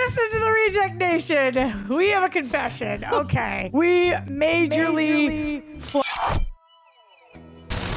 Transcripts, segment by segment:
Listen to the Reject Nation. We have a confession. Okay. We majorly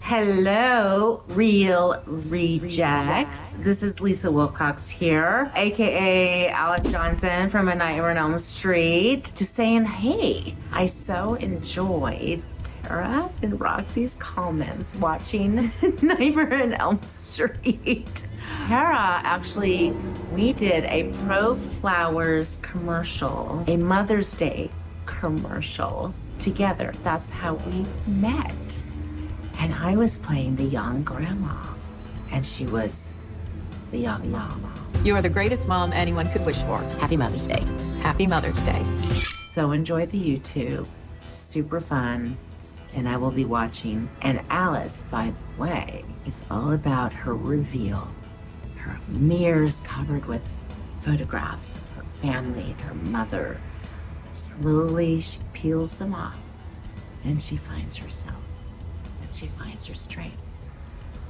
Hello, Real Rejects. This is Lisa Wilcox here, aka Alice Johnson from A Nightmare on Elm Street. Just saying, hey, I so enjoyed Tara and Roxy's comments watching Nightmare on Elm Street. Tara, actually, we did a Pro Flowers commercial, a Mother's Day commercial together. That's how we met. And I was playing the young grandma, and she was the young mama. You are the greatest mom anyone could wish for. Happy Mother's Day. Happy Mother's Day. So enjoy the YouTube. Super fun. And I will be watching. And Alice, by the way, it's all about her reveal. Her mirrors covered with photographs of her family and her mother. But slowly she peels them off, and she finds herself. She finds her strength.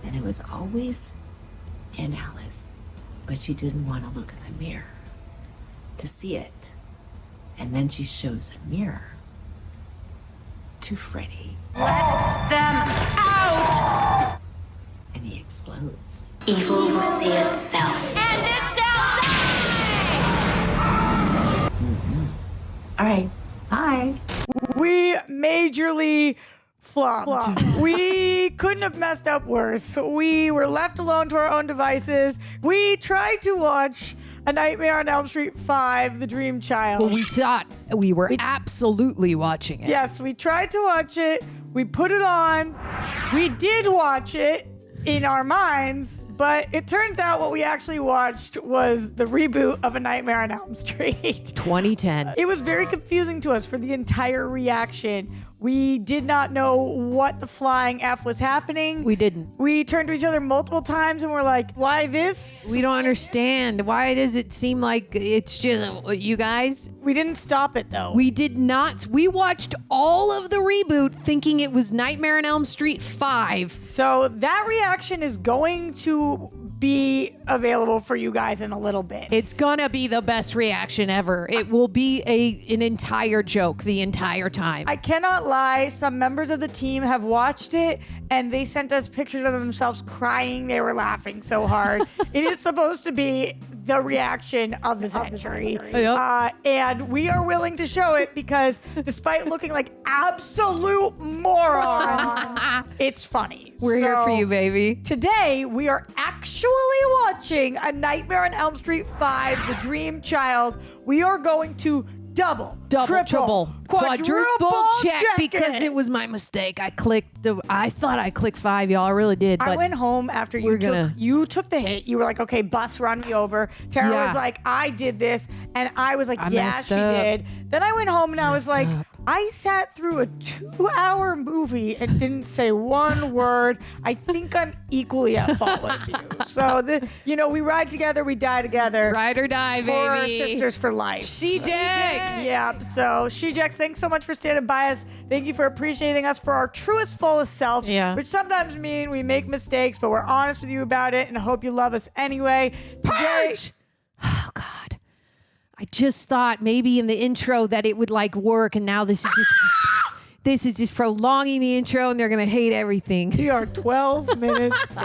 And it was always in Alice, but she didn't want to look in the mirror to see it. And then she shows a mirror to Freddy. Let them out! And he explodes. Evil will see itself. And it shall die! All right, bye. We majorly flopped. We couldn't have messed up worse. We were left alone to our own devices. We tried to watch A Nightmare on Elm Street 5, The Dream Child. Well, we thought we were absolutely watching it. Yes, we tried to watch it. We put it on. We did watch it in our minds, but it turns out what we actually watched was the reboot of A Nightmare on Elm Street. 2010. It was very confusing to us for the entire reaction. We did not know what the flying F was happening. We didn't. We turned to each other multiple times and we're like, why this? We don't understand. Why does it seem like it's just, you guys? We didn't stop it though. We did not. We watched all of the reboot thinking it was Nightmare on Elm Street 5. So that reaction is going to be available for you guys in a little bit. It's gonna be the best reaction ever. It will be an entire joke the entire time. I cannot lie, some members of the team have watched it and they sent us pictures of themselves crying. They were laughing so hard. It is supposed to be the reaction of the century. Yep. And we are willing to show it because despite looking like absolute morons, it's funny. We're here for you, baby. Today, we are actually watching A Nightmare on Elm Street 5, The Dream Child. We are going to double, triple, quadruple check because it was my mistake. I thought I clicked 5, y'all. I really did. But I went home after you took the hit. You were like, okay, bus, run me over. Tara was like, I did this. And I was like, yeah, she did. Then I went home and I was like, I sat through a 2-hour movie and didn't say one word. I think I'm equally at fault with you. So, we ride together, we die together. Ride or die, baby. Horror sisters for life. She-Jex. Yeah, so She-Jex, thanks so much for standing by us. Thank you for appreciating us for our truest, fullest selves, which sometimes mean we make mistakes, but we're honest with you about it, and I hope you love us anyway. Purge! Oh, God. I just thought maybe in the intro that it would work, and now this is just prolonging the intro, and they're gonna hate everything. We are 12 minutes in.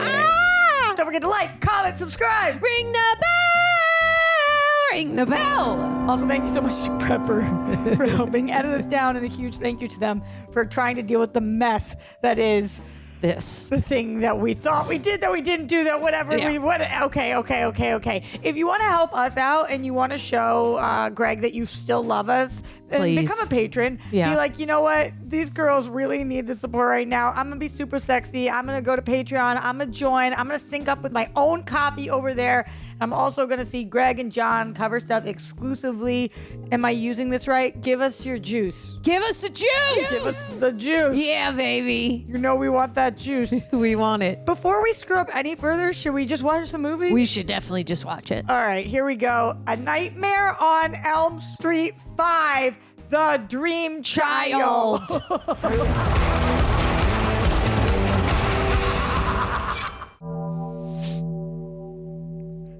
Don't forget to like, comment, subscribe. Ring the bell! Ring the bell! Also, thank you so much to Prepper for helping edit us down, and a huge thank you to them for trying to deal with the mess that is the thing that we thought we did that we didn't do that whatever okay. If you want to help us out and you want to show Greg that you still love us, then become a patron. Be like, you know what, these girls really need the support right now. I'm gonna be super sexy. I'm gonna go to Patreon. I'm gonna join. I'm gonna sync up with my own copy over there. I'm also gonna see Greg and John cover stuff exclusively. Am I using this right? Give us your juice. Give us the juice! Give us the juice. Yeah, baby. You know we want that juice. We want it. Before we screw up any further, should we just watch the movie? We should definitely just watch it. All right, here we go. A Nightmare on Elm Street 5, The Dream Child.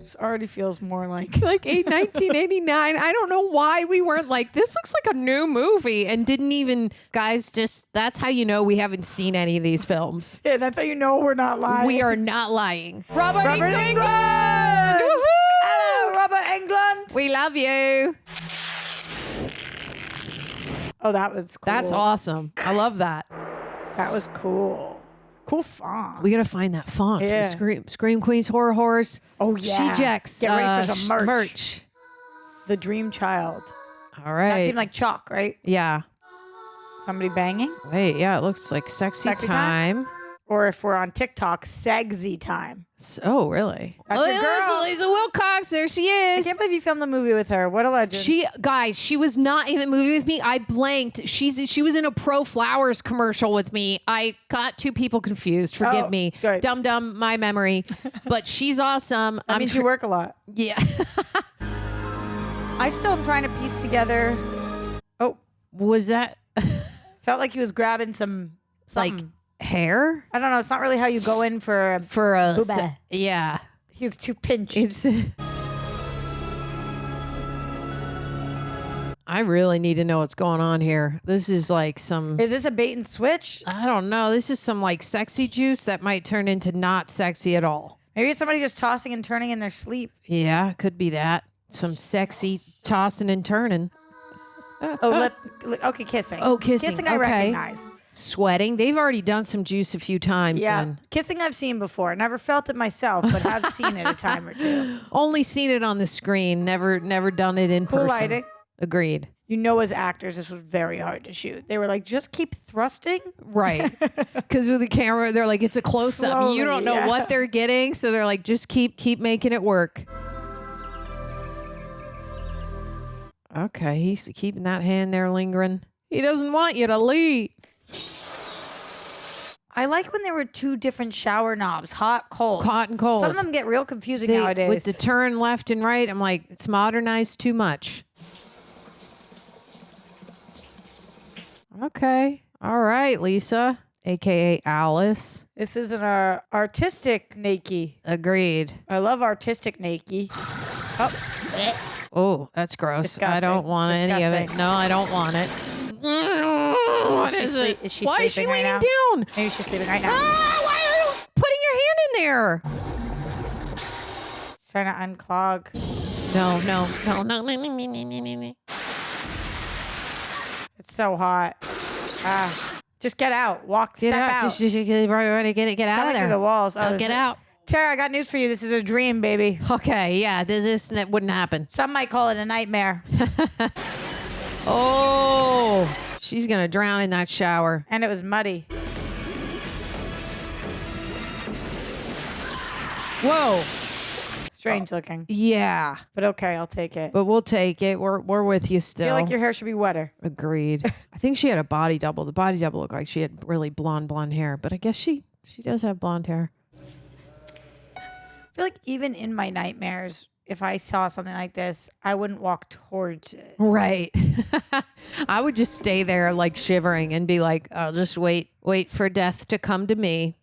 This already feels more like 1989. I don't know why we weren't like, this looks like a new movie and didn't even, guys, just that's how you know we haven't seen any of these films. Yeah, that's how you know we're not lying. We are not lying. Robert Englund! Woohoo! Hello, Robert Englund. We love you. Oh, that was cool. That's awesome. I love that. That was cool. Cool font. We got to find that font for Scream Queens Horror Horrors. Oh, yeah. She-Jex. Get ready for some merch. The Dream Child. All right. That seemed like chalk, right? Yeah. Somebody banging? Wait, yeah, it looks like sexy time. Or if we're on TikTok, sexy time. Oh, really? That's your girl. Lisa Wilcox. There she I is. can't believe you filmed a movie with her. What a legend. She was not in the movie with me. I blanked. She was in a Pro Flowers commercial with me. I got two people confused. Forgive me. Good. Dumb my memory. But she's awesome. That means you work a lot. Yeah. I still am trying to piece together. Oh, Was that felt like he was grabbing something. like hair? I don't know. It's not really how you go in for a booba. Yeah. He's too pinched. I really need to know what's going on here. This is like some... Is this a bait and switch? I don't know. This is some like sexy juice that might turn into not sexy at all. Maybe it's somebody just tossing and turning in their sleep. Yeah, could be that. Some sexy tossing and turning. Oh, okay, kissing. Oh, kissing. Kissing I Okay. recognize. Sweating. They've already done some juice a few times Yeah. then. Kissing I've seen before. Never felt it myself, but have seen it a time or two. Only seen it on the screen. Never done it in Cool person. lighting. Agreed. You know, as actors, this was very hard to shoot. They were like, just keep thrusting. Right. Because with the camera, they're like, it's a close up. Slowly, You don't know yeah. what they're getting. So they're like, just keep making it work. Okay. He's keeping that hand there lingering. He doesn't want you to leave. I like when there were two different shower knobs, hot, cold. Hot and cold. Some of them get real confusing nowadays. With the turn left and right, I'm like, it's modernized too much. Okay. All right, Lisa, a.k.a. Alice. This is an artistic Nakey. Agreed. I love artistic Nakey. Oh, that's gross. Disgusting. I don't want any of it. Disgusting. No, I don't want it. What is it? Is she Why is she sleeping right laying now? down? Maybe she's sleeping right now. Ah, why are you putting your hand in there? She's trying to unclog. No. It's so hot. Just get out. Step out. Just get out Coming of through there. the walls. Oh, get out. Tara, I got news for you. This is a dream, baby. Okay, yeah, this wouldn't happen. Some might call it a nightmare. Oh, she's gonna drown in that shower. And it was muddy. Whoa. Strange looking. Yeah, But okay, I'll take it. but we'll take it. We're with you I still. feel like your hair should be wetter. Agreed. I think she had a body double. The body double looked like she had really blonde hair, but I guess she does have blonde hair. I feel like even in my nightmares, if I saw something like this, I wouldn't walk towards it. Right. I would just stay there like shivering and be like, I'll just wait for death to come to me.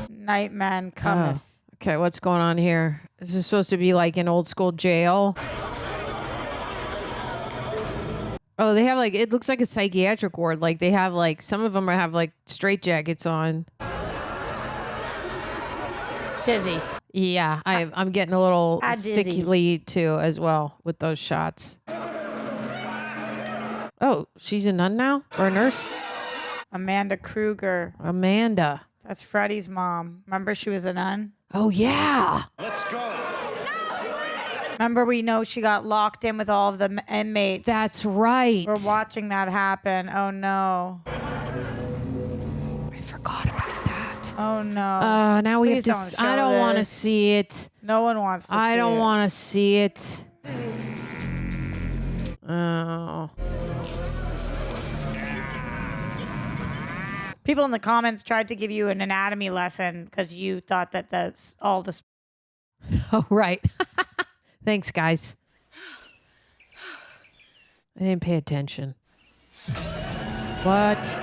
Nightman cometh. Okay, what's going on here? Is this supposed to be like an old school jail? Oh, they have like, it looks like a psychiatric ward. Like they have like, some of them have like straitjackets on. Dizzy. Yeah, I'm getting a little dizzy. sickly too as well with those shots. Oh, she's a nun now? Or a nurse? Amanda Krueger. Amanda. That's Freddy's mom. Remember she was a nun? Oh, yeah. Remember we know she got locked in with all of the inmates. That's right. We're watching that happen. Oh, no. I forgot about that. Oh, no. Now we Please have to. don't I show don't want to this. see it. No one wants to see I don't it. want to see it. Oh. People in the comments tried to give you an anatomy lesson because you thought that all the... Oh, right. Thanks, guys. I didn't pay attention. What?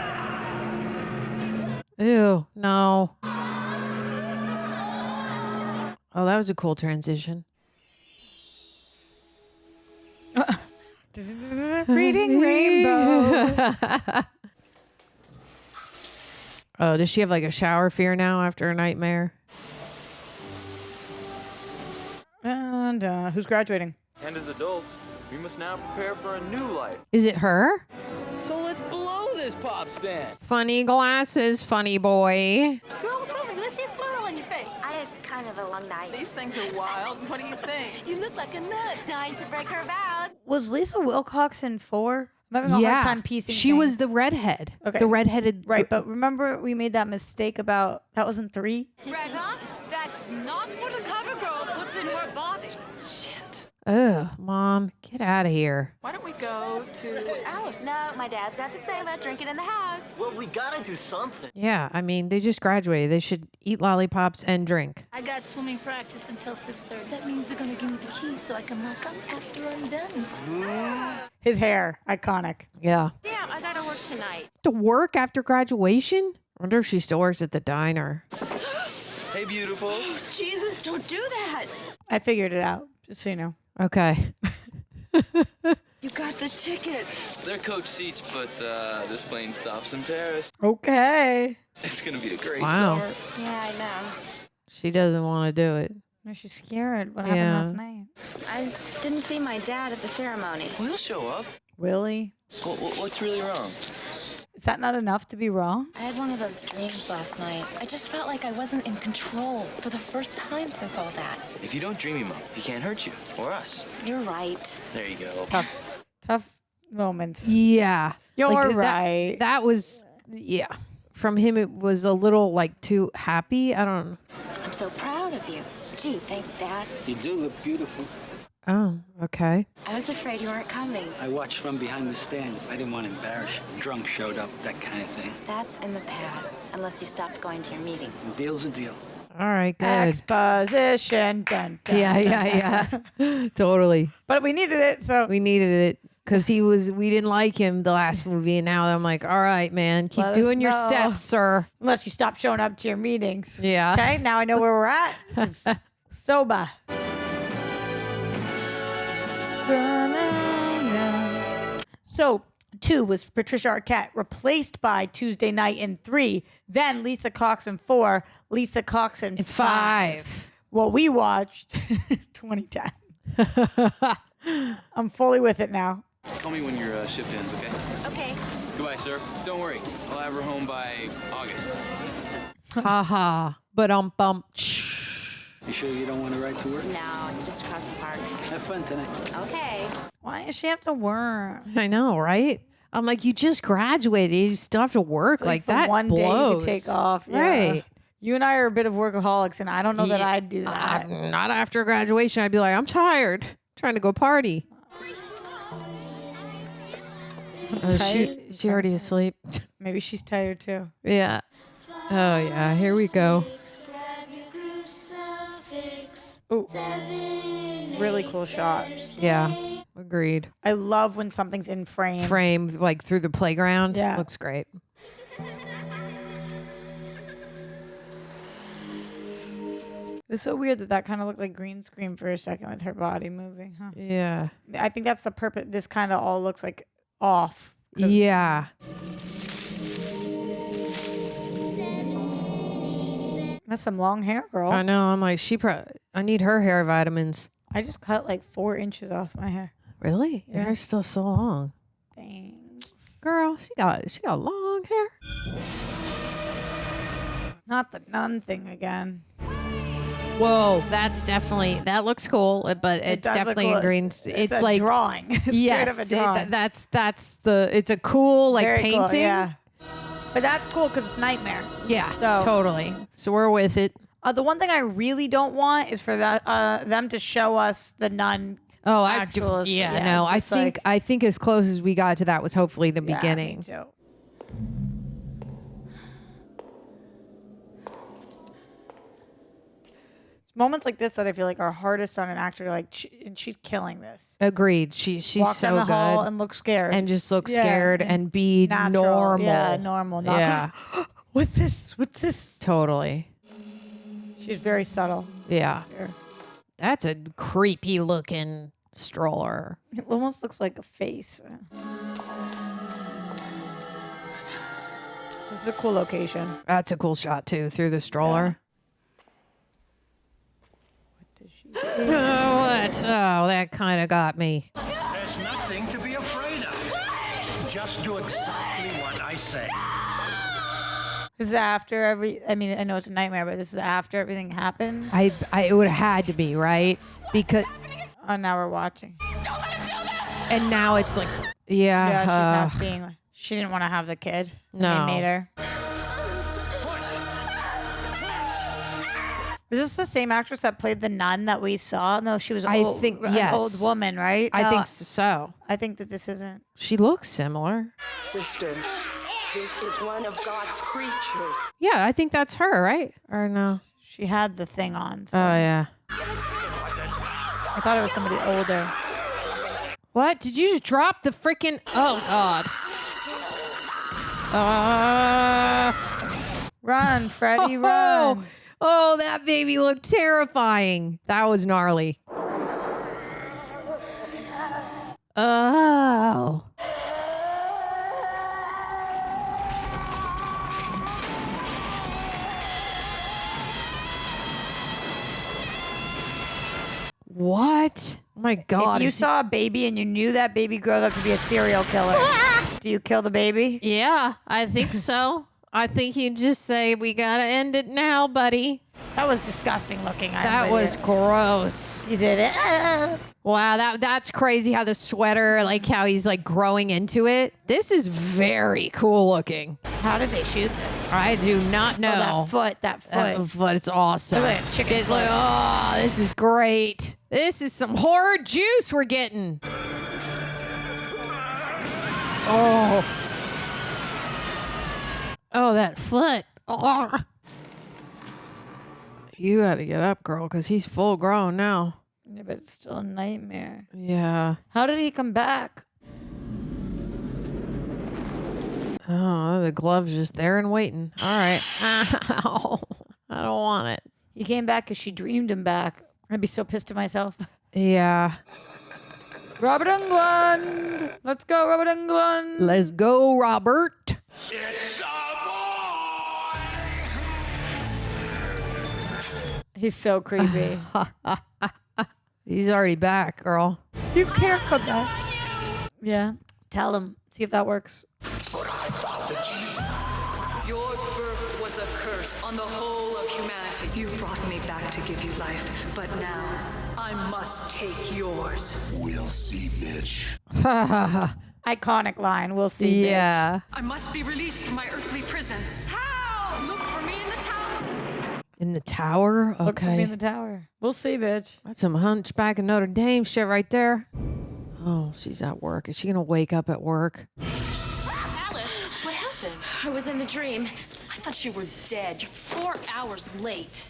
Ew, no. Oh, that was a cool transition. Reading Rainbow. Oh, does she have like a shower fear now after a nightmare? And who's graduating? And as adults, we must now prepare for a new life. Is it her? So let's blow this pop stand. Funny glasses, funny boy. Girl, what's wrong? Let's see a smile on your face. I had kind of a long night. These things are wild. What do you think? You look like a nut. Dying to break her vows. Was Lisa Wilcox in 4? I'm having a hard time piecing she things. was the redhead. Okay. The redheaded. Right, but remember we made that mistake about, that was in 3? Red, huh? That's not what a cover girl puts in her body. Shit. Ugh, Mom, get out of here. Why don't we go to Alice? No, my dad's got to say about drinking in the house. Well, we gotta do something. Yeah, I mean, they just graduated. They should eat lollipops and drink. I got swimming practice until 6:30. That means they're gonna give me the key so I can lock up after I'm done. His hair, iconic. Yeah. Damn, I gotta work tonight. To work after graduation? I wonder if she still works at the diner. Hey, beautiful. Jesus, don't do that. I figured it out, just so you know. Okay. You got the tickets. They're coach seats, but this plane stops in Paris. Okay. It's gonna be a great Wow. summer. Yeah, I know. She doesn't want to do it. No, she's scared. What happened Yeah. last night? I didn't see my dad at the ceremony. Well, he'll show up. Willie? What's really wrong? Is that not enough to be wrong? I had one of those dreams last night. I just felt like I wasn't in control for the first time since all that. If you don't dream him up, he can't hurt you or us. You're right. There you go. Tough moments. Yeah. You're Like, right. That was, yeah. From him, it was a little like too happy. I don't know. I'm so proud of you. Gee, thanks, Dad. You do look beautiful. Oh, okay. I was afraid you weren't coming. I watched from behind the stands. I didn't want to embarrass you. Drunk showed up, that kind of thing. That's in the past, unless you stopped going to your meeting. A deal's a deal. All right, good. Exposition. Dun, dun, Yeah, dun, yeah, yeah. Totally. But we needed it, so. We needed it because we didn't like him the last movie. And now I'm like, all right, man, keep Let us doing your know. steps, sir. Unless you stop showing up to your meetings. Yeah. Okay, now I know where we're at. Soba. So 2 was Patricia Arquette, replaced by Tuesday Night in 3. Then Lisa Cox in 4. Lisa Cox in 5. Well, we watched 2010. I'm fully with it now. Call me when your shift ends, okay? Okay. Goodbye, sir. Don't worry. I'll have her home by August. Ha ha. But bump. You sure you don't want to ride to work? No, it's just across the park. Have fun tonight. Okay. Why does she have to work? I know, right? I'm like, you just graduated. You still have to work It's like the that. one blows. day you could take off. Yeah. Right. You and I are a bit of workaholics, and I don't know that I'd do that. Not after graduation. I'd be like, I'm tired. Trying to go party. She already asleep. Maybe she's tired too. Yeah. Oh yeah. Here we go. Ooh. Really cool shot. Yeah. Agreed. I love when something's in frame. Frame like through the playground. Yeah. Looks great. It's so weird that kind of looked like green screen for a second with her body moving, huh? Yeah. I think that's the purpose. This kind of all looks like off. Yeah. That's some long hair, girl. I know. I'm like, I need her hair vitamins. I just cut like 4 inches off my hair. Really? Your hair's still so long. Thanks. Girl, she got long hair. Not the nun thing again. Whoa, that looks cool, but it's does look definitely cool. a green. It's a like drawing. It's yes, straight up a drawing. it's a cool like Very painting. cool, yeah. But that's cool because it's Nightmare. Yeah, So- totally. So we're with it. The one thing I really don't want is for them to show us the nun. Oh, I just think as close as we got to that was hopefully the Yeah, beginning. me too. It's moments like this that I feel like are hardest on an actor. Like, and she's killing this. Agreed. She's Walk so down the good hall and look scared. and just look Yeah, scared and be natural. normal. Yeah, normal. Not, Yeah, What's this? What's this? totally. She's very subtle. Yeah. That's a creepy looking stroller. It almost looks like a face. This is a cool location. That's a cool shot too, through the stroller. What does she say? Oh, what? Oh, that kind of got me. There's nothing to be afraid of. Just do exactly what I say. This is after I know it's a nightmare, but this is after everything happened. It would have had to be, right? Because oh, now we're watching. Don't let him do this! and now it's like Yeah, she's not seeing. She didn't want to have the kid. No. They made her. Is this the same actress that played the nun that we saw? No, she was an old woman, right? I think so. I think that this isn't. She looks similar. Sister, this is one of God's creatures. Yeah, I think that's her, right? Or no? She had the thing on. So. Oh, yeah. I thought it was somebody older. What? Did you just drop the freaking... Oh, God. Run, Freddy, run. Oh, that baby looked terrifying. That was gnarly. Oh. What? Oh my God. If you saw a baby and you knew that baby grows up to be a serial killer, do you kill the baby? Yeah, I think so. I think you just say, we got to end it now, buddy. That was disgusting looking. That was gross. You did it. Wow, that's crazy how the sweater, like how he's like growing into it. This is very cool looking. How did they shoot this? I do not know. Oh, that foot. That foot is awesome. Look at that chicken foot. Like, oh, this is great. This is some horror juice we're getting. Oh. Oh, that foot. Oh. You got to get up, girl, because he's full grown now. Yeah, but it's still a nightmare. Yeah. How did he come back? Oh, the glove's just there and waiting. All right. Ow. I don't want it. He came back because she dreamed him back. I'd be so pissed at myself. Yeah. Robert Englund. Let's go, Robert Englund. Let's go, Robert. It's a boy! He's so creepy. He's already back, girl. You can't come back. Yeah. Tell him. See if that works. But I found the key. Your birth was a curse on the whole of humanity. You brought me back to give you life, but now I must take yours. We'll see, bitch. Iconic line. We'll see, yeah. bitch. I must be released from my earthly prison. How? Look for me in the tower. In the tower? Okay. Look for me in the tower. We'll see, bitch. That's some Hunchback of Notre Dame shit right there. Oh, she's at work. Is she going to wake up at work? Alice, what happened? I was in a dream. I thought you were dead. You're 4 hours late.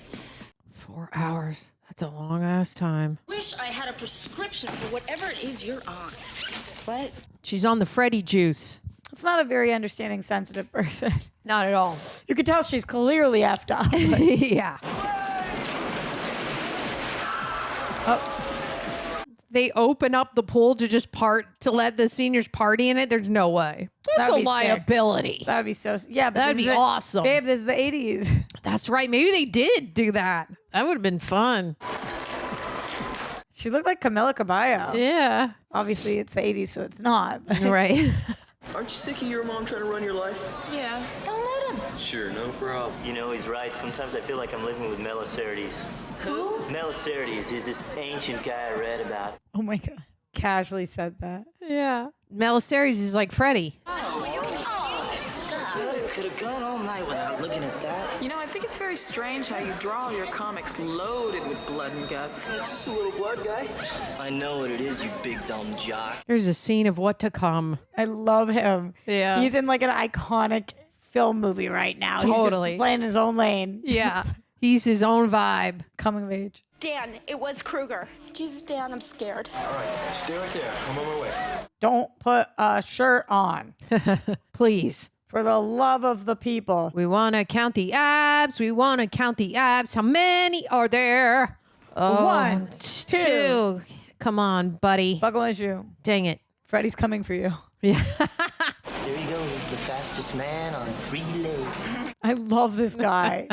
4 hours. That's a long ass time. Wish I had a prescription for whatever it is you're on. What? She's on the Freddy juice. It's not a very understanding, sensitive person. Not at all. You can tell she's clearly effed up. Yeah. Oh. They open up the pool to let the seniors party in it. There's no way. That's a liability. That would be so. Yeah, but that'd be awesome. Babe, this is the 80s. That's right. Maybe they did do that. That would have been fun. She looked like Camila Cabello. Yeah. Obviously, it's the 80s, so it's not. Right. Aren't you sick of your mom trying to run your life? Yeah. Don't let him. Sure, no problem. You know, he's right. Sometimes I feel like I'm living with Melisarides. Who? Melisarides is this ancient guy I read about. Oh my God. Casually said that. Yeah. Melisarides is like Freddy. Could have gone all night without looking at that. You know, I think it's very strange how you draw your comics loaded with blood and guts. It's just a little blood guy. I know what it is, you big dumb jock. There's a scene of what to come. I love him. Yeah. He's in like an iconic film movie right now. Totally. He's just playing his own lane. Yeah. He's his own vibe. Coming of age. Dan, it was Krueger. Jesus, Dan, I'm scared. All right, stay right there. I'm on my way. Don't put a shirt on. Please. For the love of the people. We want to count the abs. We want to count the abs. How many are there? Oh, 1, 2. Come on, buddy. Buckle my shoe. Dang it. Freddy's coming for you. Yeah. There he goes, the fastest man on 3 legs. I love this guy.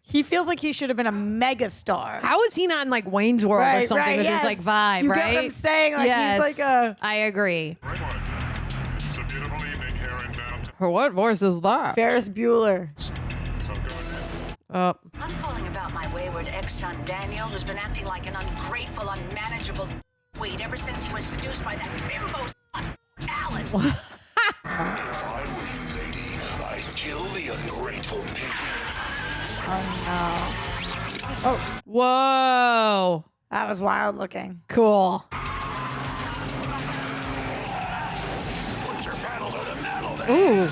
He feels like he should have been a mega star. How is he not in like Wayne's World or something with his like vibe, you right? get what I'm saying? Like yes, he's like a... I agree. What voice is that? Ferris Bueller. Oh. I'm calling about my wayward ex-son Daniel, who's been acting like an ungrateful, unmanageable weed ever since he was seduced by that bimbo Alice. If I were you, lady, I'd kill the ungrateful pig. Oh, no. Oh. Whoa. That was wild looking. Cool. Put your pedal to the metal then. Ooh.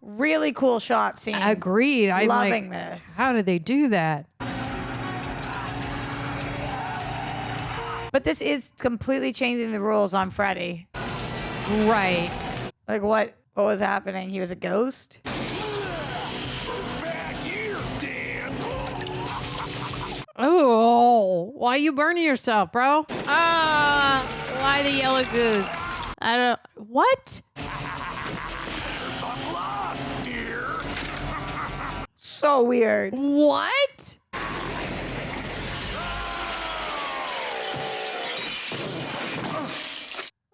Really cool shot scene. Agreed. I'm loving like, this. How did they do that? But this is completely changing the rules on Freddy. Right. Like what was happening? He was a ghost? Back here, Dan. Oh, why you burning yourself, bro? Why the yellow goose? I don't. What? So weird. What?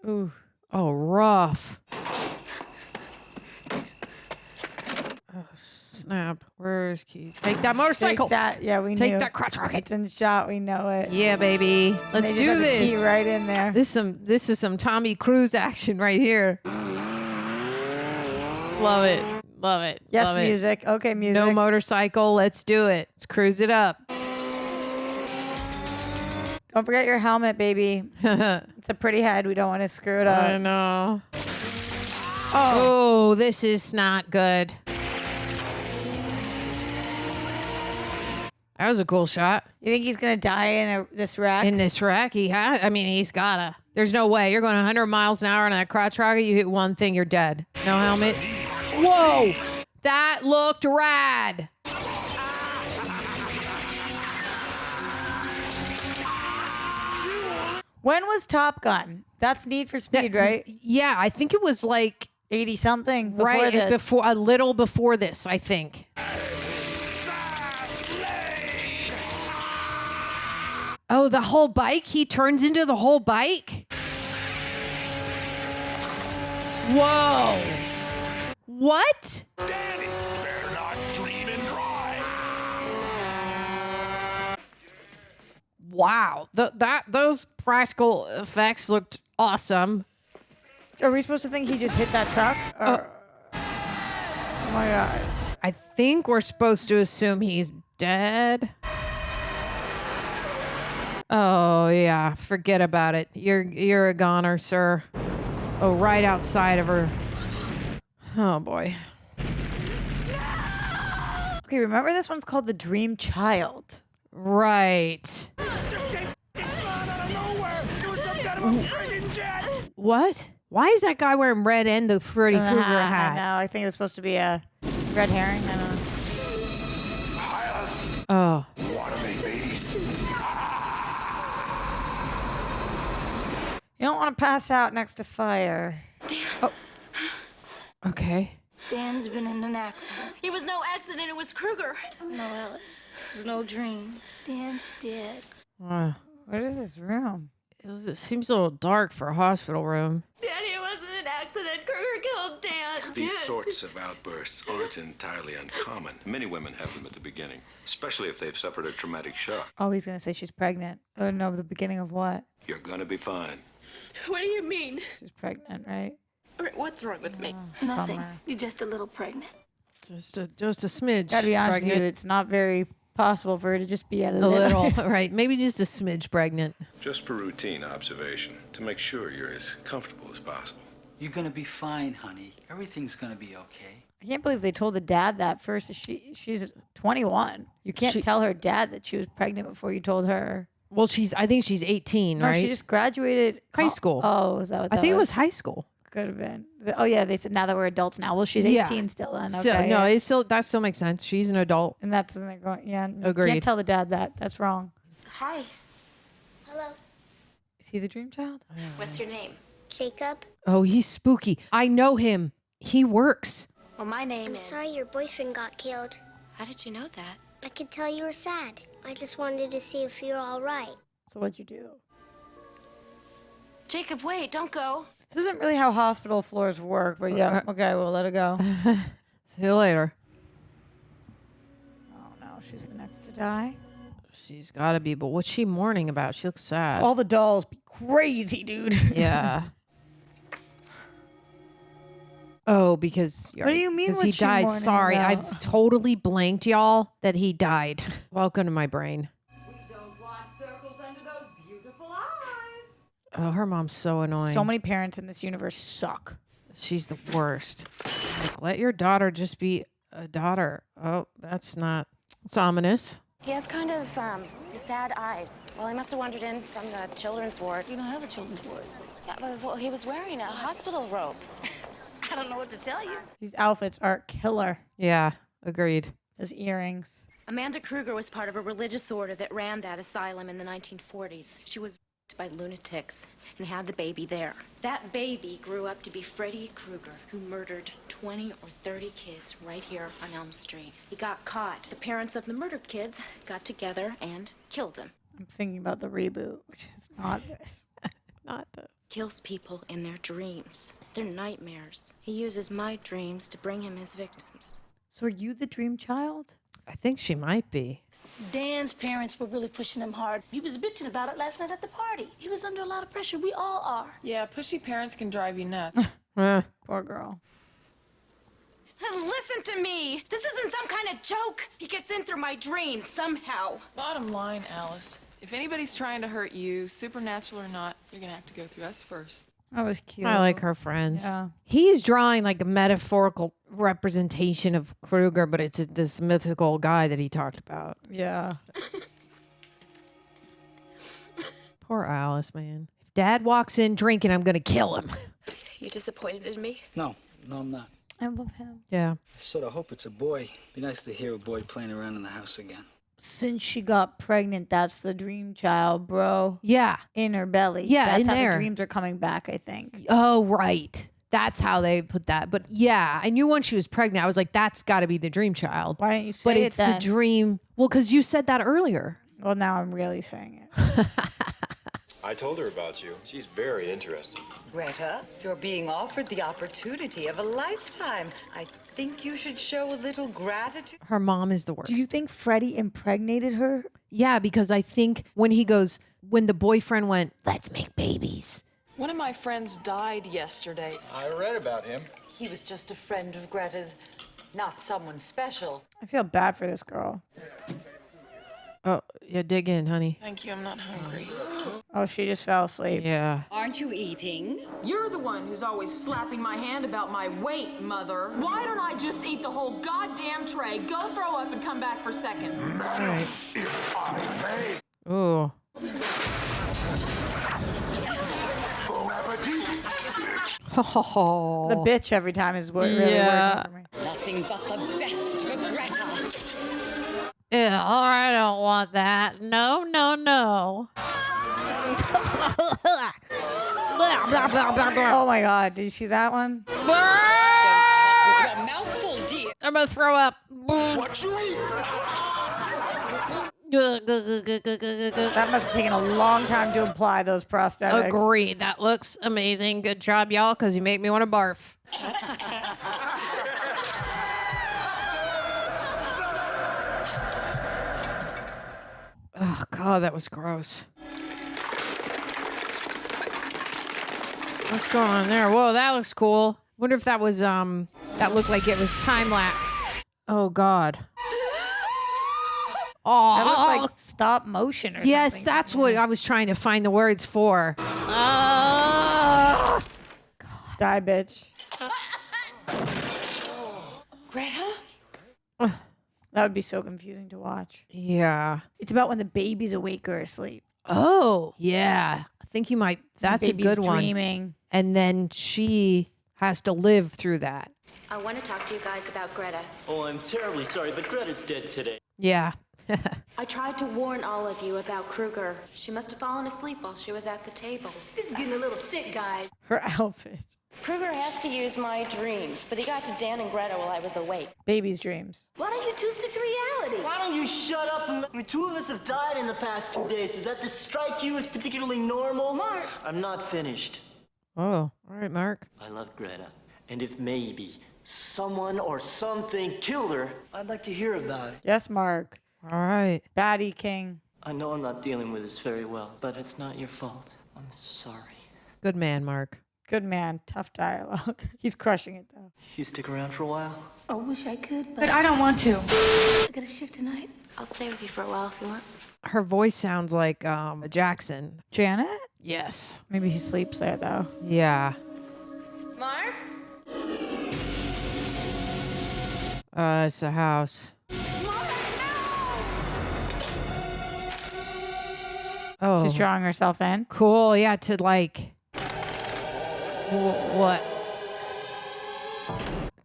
Ooh. Oh, rough. Oh, snap. Where's Keith? Take that motorcycle. Take that. Yeah, we Take knew. that crotch rocket. It's in shot. We know it. Yeah, baby. Let's They just do have the this. key right in there. This is some Tommy Cruise action right here. Love it. Love it. Yes, Love it. music. Okay, music. No motorcycle. Let's do it. Let's cruise it up. Don't forget your helmet, baby. It's a pretty head. We don't want to screw it up. I know. Oh. Oh, this is not good. That was a cool shot. You think he's going to die in this wreck? In this wreck, he's gotta. There's no way. You're going 100 miles an hour on that crotch rocket. You hit one thing, you're dead. No helmet. Whoa! That looked rad. When was Top Gun? That's Need for Speed, right? Yeah, I think it was like 80 something before right this. before a little before this, I think. Oh, the whole bike? He turns into the whole bike? Whoa. What? Danny, better not dream and drive. Wow. Those practical effects looked awesome. So are we supposed to think he just hit that truck? Or, oh my God. I think we're supposed to assume he's dead. Oh, yeah. Forget about it. You're a goner, sir. Oh, right outside of her. Oh, boy. Okay, remember this one's called The Dream Child. Right. What? Why is that guy wearing red and the Freddy Krueger hat? I know. I think it was supposed to be a red herring. I don't know. Oh. Want to make babies? You don't want to pass out next to fire. Oh. Okay. Dan's been in an accident. It was no accident, it was Krueger. No, Alice. It was no dream. Dan's dead. Wow. What is this room? It seems a little dark for a hospital room. Daddy, it wasn't an accident. Krueger killed Dan. These sorts of outbursts aren't entirely uncommon. Many women have them at the beginning, especially if they've suffered a traumatic shock. Oh, he's going to say she's pregnant. Oh, no, the beginning of what? You're gonna be fine. What do you mean? She's pregnant, right? What's wrong with me? Nothing. Bummer. You're just a little pregnant. Just a smidge. Gotta be honest with pregnant. you, it's not very possible for her to just be a A little, little. right? Maybe just a smidge pregnant. Just for routine observation, to make sure you're as comfortable as possible. You're gonna be fine, honey. Everything's gonna be okay. I can't believe they told the dad that first. She's 21. You can't tell her dad that she was pregnant before you told her. Well, I think she's 18, No, right? she just graduated high school. Oh, is that what that I think it was high school. Could have been. Oh yeah, they said now that we're adults now. Well, she's 18 still then. Okay. So, no, it's still that still makes sense. She's an adult. And that's when they're going. Yeah. Agreed. You can't tell the dad that. That's wrong. Hi. Hello. Is he the dream child? What's your name? Jacob. Oh, he's spooky. I know him. He works. Well, my name I'm is... sorry your boyfriend got killed. How did you know that? I could tell you were sad. I just wanted to see if you're all right. So what'd you do? Jacob, wait, don't go. This isn't really how hospital floors work, but yeah. Okay, we'll let it go. See you later. Oh no, she's the next to die. She's got to be, but what's she mourning about? She looks sad. All the dolls be crazy, dude. Yeah. Oh, because what do you mean? Because he died. Sorry, about? I've totally blanked, y'all, that he died. Welcome to my brain. Oh, her mom's so annoying. So many parents in this universe suck. She's the worst. Like, let your daughter just be a daughter. Oh, that's not. It's ominous. He has kind of sad eyes. Well, he must have wandered in from the children's ward. You don't have a children's ward. Yeah, but well, he was wearing a hospital robe. I don't know what to tell you. These outfits are killer. Yeah, agreed. His earrings. Amanda Krueger was part of a religious order that ran that asylum in the 1940s. She was by lunatics and had the baby there. That baby grew up to be Freddy Krueger, who murdered 20 or 30 kids right here on Elm Street. He got caught. The parents of the murdered kids got together and killed him. I'm thinking about the reboot, which is not this. Not this. Kills people in their dreams. They're nightmares. He uses my dreams to bring him his victims. So are you the dream child? I think she might be. Dan's parents were really pushing him hard. He was bitching about it last night at the party. He was under a lot of pressure. We all are. Yeah, pushy parents can drive you nuts. Poor girl. Listen to me. This isn't some kind of joke. He gets in through my dreams somehow. Bottom line, Alice, if anybody's trying to hurt you, supernatural or not, you're gonna have to go through us first. That was cute. I like her friends. Yeah. He's drawing like a metaphorical representation of Krueger, but it's this mythical guy that he talked about. Yeah. Poor Alice, man. If Dad walks in drinking, I'm going to kill him. You disappointed in me? No, I'm not. I love him. Yeah. I sort of hope it's a boy. Be nice to hear a boy playing around in the house again. Since she got pregnant, that's the dream child, bro. Yeah. In her belly. Yeah, that's in how there. the dreams are coming back, I think. Oh, right. That's how they put that. But yeah, I knew when she was pregnant, I was like, that's got to be the dream child. Why didn't you say But it it's then? the dream. Well, because you said that earlier. Well, now I'm really saying it. I told her about you. She's very interested. Greta, you're being offered the opportunity of a lifetime. I think you should show a little gratitude. Her mom is the worst. Do you think Freddy impregnated her? Yeah, because I think when the boyfriend went, let's make babies. One of my friends died yesterday. I read about him. He was just a friend of Greta's, not someone special. I feel bad for this girl. Oh, yeah, dig in, honey. Thank you, I'm not hungry. Oh, she just fell asleep. Yeah. Aren't you eating? You're the one who's always slapping my hand about my weight, Mother. Why don't I just eat the whole goddamn tray, go throw up, and come back for seconds? All right. Ooh. The bitch every time is what really working for me. Nothing but the best for Greta. Ew, I don't want that. No. Oh my God, did you see that one? A mouthful, dear. I'm gonna throw up. What you eat? That must have taken a long time to apply those prosthetics. Agreed. That looks amazing. Good job, y'all, because you make me want to barf. Oh, God, that was gross. What's going on there? Whoa, that looks cool. Wonder if that was, that looked like it was time-lapse. Oh, God. Oh, that looked like stop motion or yes, something. that's what I was trying to find the words for. Die, bitch. Greta? That would be so confusing to watch. Yeah. It's about when the baby's awake or asleep. Oh, yeah. think you might. That's a Baby's good one. dreaming. And then she has to live through that. I want to talk to you guys about Greta. Oh, I'm terribly sorry, but Greta's dead today. Yeah. I tried to warn all of you about Krueger. She must have fallen asleep while she was at the table. This is getting a little sick, guys. Her outfit. Krueger has to use my dreams, but he got to Dan and Greta while I was awake. Baby's dreams. Why don't you two stick to reality? Why don't you shut up and... two of us have died in the past 2 days. Does that strike you as particularly normal? Mark. I'm not finished. Oh, all right, Mark. I love Greta. And if maybe someone or something killed her, I'd like to hear about it. Yes, Mark. All right. Baddie King. I know I'm not dealing with this very well, but it's not your fault. I'm sorry. Good man, Mark. Good man. Tough dialogue. He's crushing it, though. You stick around for a while? I wish I could, but I don't want to. I got a shift tonight. I'll stay with you for a while if you want. Her voice sounds like Jackson. Janet? Yes. Maybe he sleeps there, though. Yeah. Mark? It's a house. Oh. She's drawing herself in. Cool. Yeah, to like... What?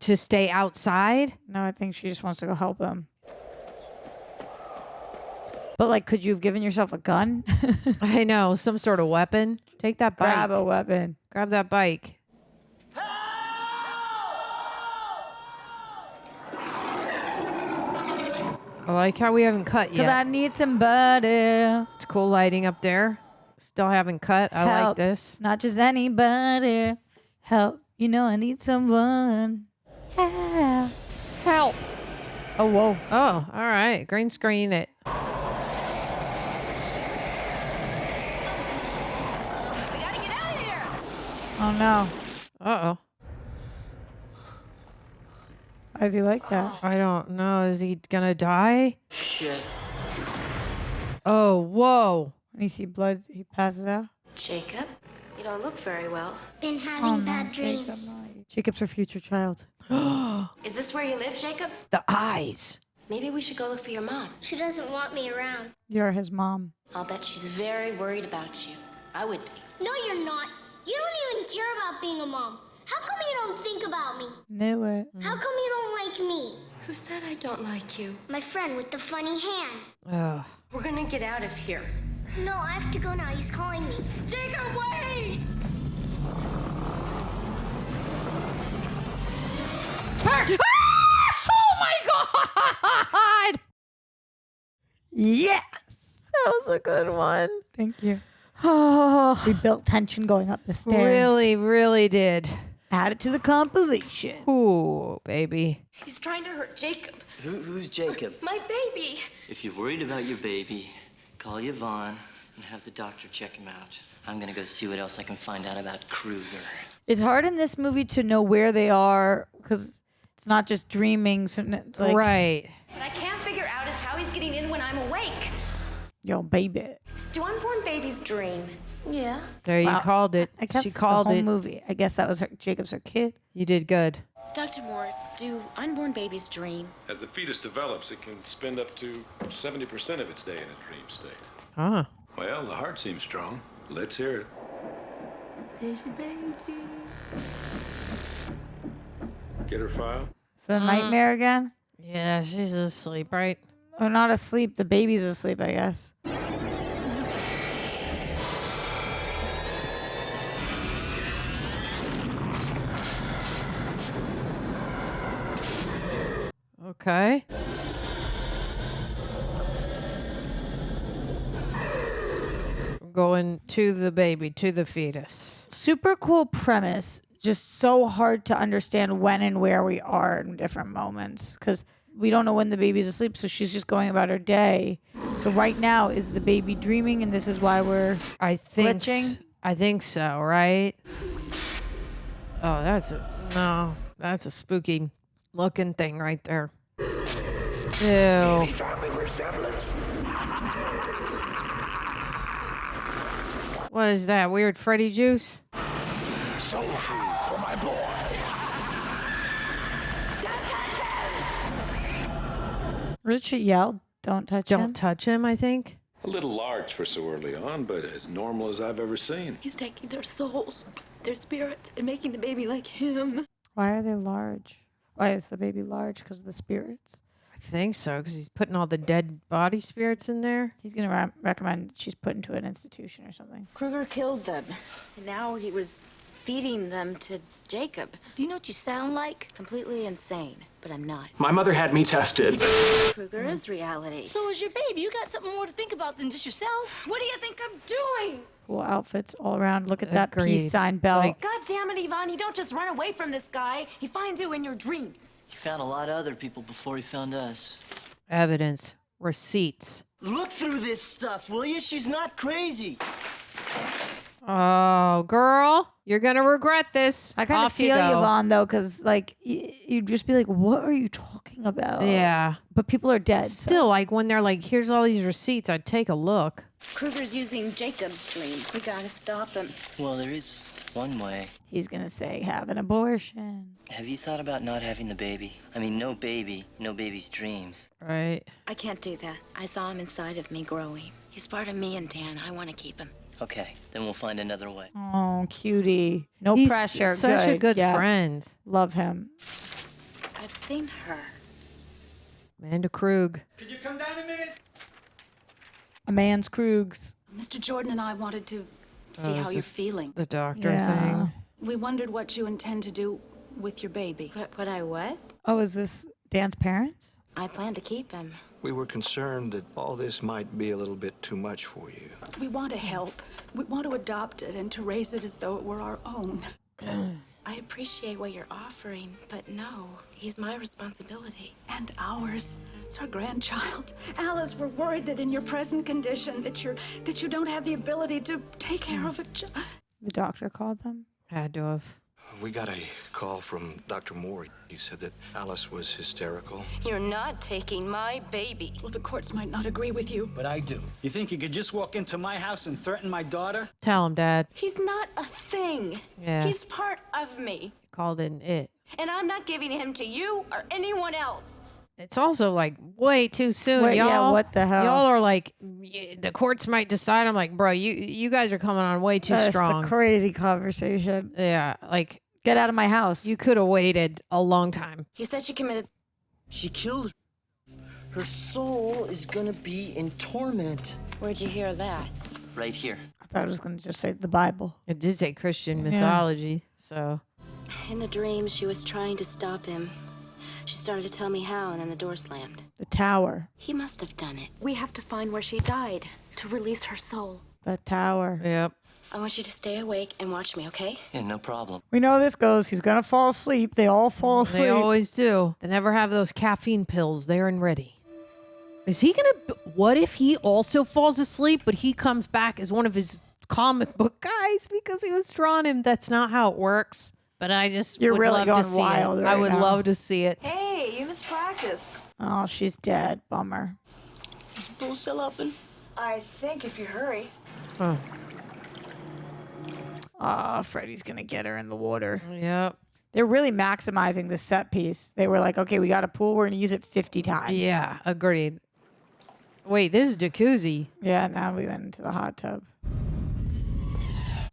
To stay outside? No, I think she just wants to go help him. But, like, could you have given yourself a gun? I know. Some sort of weapon. Take that bike. Grab a weapon. Grab that bike. I like how we haven't cut yet. Because I need somebody. It's cool lighting up there. Still haven't cut. I Help. like this. Not just anybody. Help. You know I need someone. Help. Help. Oh, whoa. Oh, all right. Green screen it. We gotta get out of here. Oh, no. Uh-oh. Why is he like that? I don't know. Is he gonna die? Shit. Oh, whoa. When you see blood, he passes out. Jacob? You don't look very well. Been having bad dreams. Jacob's her future child. Is this where you live, Jacob? The eyes. Maybe we should go look for your mom. She doesn't want me around. You're his mom. I'll bet she's very worried about you. I would be. No, you're not. You don't even care about being a mom. How come you don't think about me? Knew it. How come you don't like me? Who said I don't like you? My friend with the funny hand. Ugh. We're gonna get out of here. No, I have to go now. He's calling me. Jacob, wait! Oh my God! Yes! That was a good one. Thank you. Oh, We built tension going up the stairs. really, really did. Add it to the compilation. Ooh, baby. He's trying to hurt Jacob. Who's Jacob? My baby. If you're worried about your baby, call Yvonne and have the doctor check him out. I'm gonna go see what else I can find out about Krueger. It's hard in this movie to know where they are because it's not just dreaming. So it's like, Right. What I can't figure out is how he's getting in when I'm awake. Yo, baby. Do unborn babies dream? Yeah. There you Wow. called it. I guess She called the whole it. movie. I guess that was Jacob's her kid. You did good. Dr. Moore, do unborn babies dream? As the fetus develops, it can spend up to 70% of its day in a dream state. Huh. Well, the heart seems strong. Let's hear it. There's your baby. Get her file? Is it a nightmare again? Yeah, she's asleep, right? Or not asleep. The baby's asleep, I guess. Okay. Going to the baby, to the fetus. Super cool premise. Just so hard to understand when and where we are in different moments because we don't know when the baby's asleep. So she's just going about her day. So right now, is the baby dreaming? And this is why we're glitching? I think so, right? Oh, that's a spooky looking thing right there. Ew. What is that? Weird Freddy juice? Soul food for my boy. What did she yell? Don't touch him? Don't touch him, I think. A little large for so early on, but as normal as I've ever seen. He's taking their souls, their spirits, and making the baby like him. Why are they large? Why is the baby large? Because of the spirits? I think so, because he's putting all the dead body spirits in there. He's going to recommend she's put into an institution or something. Krueger killed them, and now he was feeding them to Jacob. Do you know what you sound like? Completely insane, but I'm not. My mother had me tested. Krueger is reality. So is your baby. You got something more to think about than just yourself. What do you think I'm doing? Cool outfits all around. Look at that Agreed. peace sign belt. God damn it, Yvonne, you don't just run away from this guy. He finds you in your dreams. He found a lot of other people before he found us. Evidence. Receipts. Look through this stuff, will you? She's not crazy. Oh, girl, you're going to regret this. I kind of feel Yvonne, though, because, like, you'd just be like, what are you talking about? Yeah. But people are dead. Still, like, when they're like, here's all these receipts, I'd take a look. Krueger's using Jacob's dreams. We gotta stop him. Well, there is one way. He's going to say, have an abortion. Have you thought about not having the baby? I mean, no baby, no baby's dreams. Right. I can't do that. I saw him inside of me growing. He's part of me and Dan. I want to keep him. Okay, then we'll find another way. Oh, cutie. No He's pressure. Such a good Yeah. friend. Love him. I've seen her. Amanda Krug. Could you come down a minute? A man's Krugs. Mr. Jordan and I wanted to see how you're feeling. The doctor thing. We wondered what you intend to do with your baby. What I what? Oh, is this Dan's parents? I plan to keep him. We were concerned that all this might be a little bit too much for you. We want to help. We want to adopt it and to raise it as though it were our own. I appreciate what you're offering, but no, he's my responsibility. And ours. It's our grandchild. Alice, we're worried that in your present condition that you don't have the ability to take care of it. The doctor called them? Had to have. We got a call from Dr. Moore. He said that Alice was hysterical. You're not taking my baby. Well, the courts might not agree with you. But I do. You think you could just walk into my house and threaten my daughter? Tell him, Dad. He's not a thing. Yeah. He's part of me. Called it. And I'm not giving him to you or anyone else. It's also like way too soon, Wait, y'all. yeah, what the hell? Y'all are like, the courts might decide. I'm like, bro, you guys are coming on way too strong. It's a crazy conversation. Yeah, like, get out of my house. You could have waited a long time. You said she committed. She killed her. Her soul is gonna be in torment. Where'd you hear that? Right here. I thought I was going to just say the Bible. It did say Christian mythology, so. In the dream, she was trying to stop him. She started to tell me how, and then the door slammed. The tower. He must have done it. We have to find where she died to release her soul. The tower. Yep. I want you to stay awake and watch me, okay? Yeah, no problem. We know this goes. He's going to fall asleep. They all fall asleep. They always do. They never have those caffeine pills there and ready. Is he going to... What if he also falls asleep, but he comes back as one of his comic book guys because he was drawing him? That's not how it works. But I just You're would really love going to see wild it. right I would now. love to see it. Hey, you missed practice. Oh, she's dead. Bummer. Is the pool still open? I think if you hurry. Huh. Oh, Freddy's going to get her in the water. Yep. They're really maximizing the set piece. They were like, okay, we got a pool. We're going to use it 50 times. Yeah, agreed. Wait, this is jacuzzi. Yeah, now we went into the hot tub.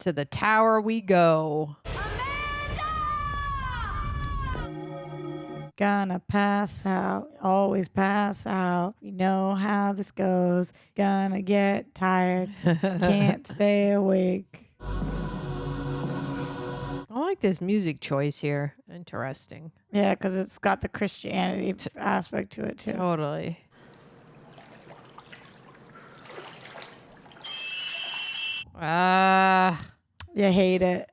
To the tower we go. Gonna pass out, always pass out. We know how this goes. Gonna get tired, can't stay awake. I like this music choice here. Interesting. Yeah, because it's got the Christianity aspect to it too. Totally. You hate it.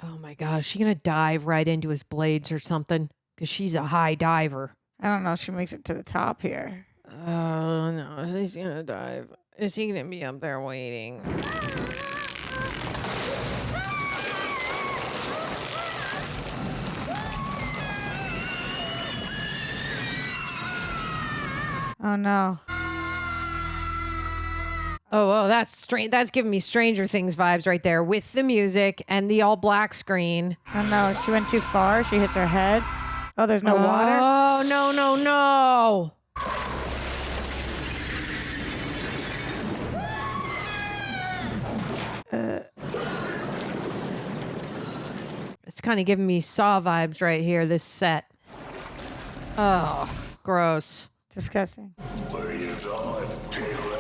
Oh my God, is she gonna dive right into his blades or something? Because she's a high diver. I don't know if she makes it to the top here. Oh no, she's gonna dive. Is he gonna be up there waiting? Oh no. Oh, that's strange. That's giving me Stranger Things vibes right there with the music and the all black screen. Oh no, she went too far. She hits her head. Oh, there's no water. Oh, no. kind of giving me Saw vibes right here, this set. Oh, gross. Disgusting. Where are you going, Caitlin?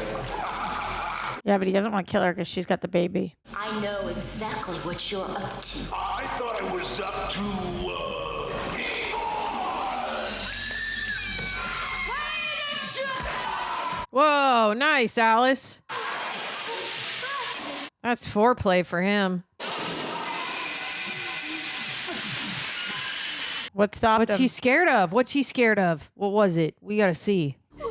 Yeah, but he doesn't want to kill her because she's got the baby. I know exactly what you're up to. I thought I was up to, Whoa, nice, Alice. That's foreplay for him. What stopped What's him? she scared of? What's she scared of? What was it? We gotta see. I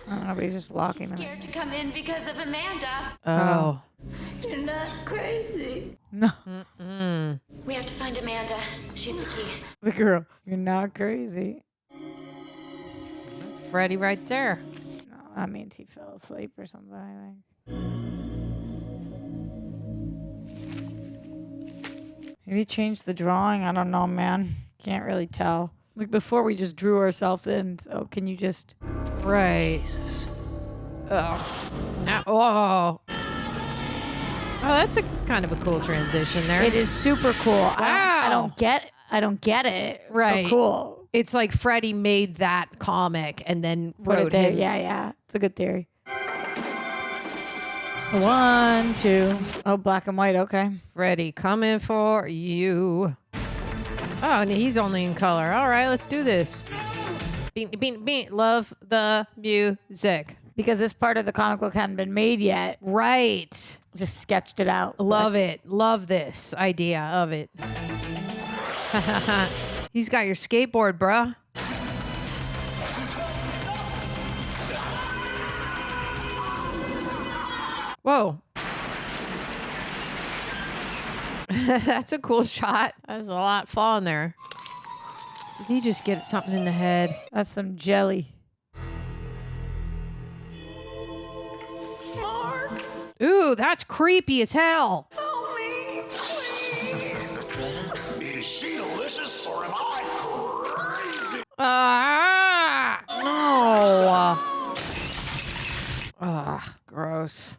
don't know, but he's just locking them. Scared to come in because of Amanda. Oh. You're not crazy. No. Mm-mm. We have to find Amanda. She's the key. The girl. You're not crazy. Freddy right there. No, that means he fell asleep or something, I think. Maybe change the drawing. I don't know, man. Can't really tell. Like before, we just drew ourselves in. So can you just? Right. Oh. Now, oh. Oh, that's a kind of a cool transition there. It is super cool. Wow. I don't get it. Right. But cool. It's like Freddy made that comic and then Put it wrote there. him. Yeah. It's a good theory. 1, 2. Oh, black and white. Okay. Freddy coming for you. Oh, and he's only in color. All right, let's do this. Beat. Love the music. Because this part of the comic book hadn't been made yet. Right. Just sketched it out. Love it. Love this idea of it. He's got your skateboard, bruh. Whoa. That's a cool shot. There's a lot falling there. Did he just get something in the head? That's some jelly. Mark. Ooh, that's creepy as hell. Help me, please. Is she delicious or am I crazy? No. Ah, gross.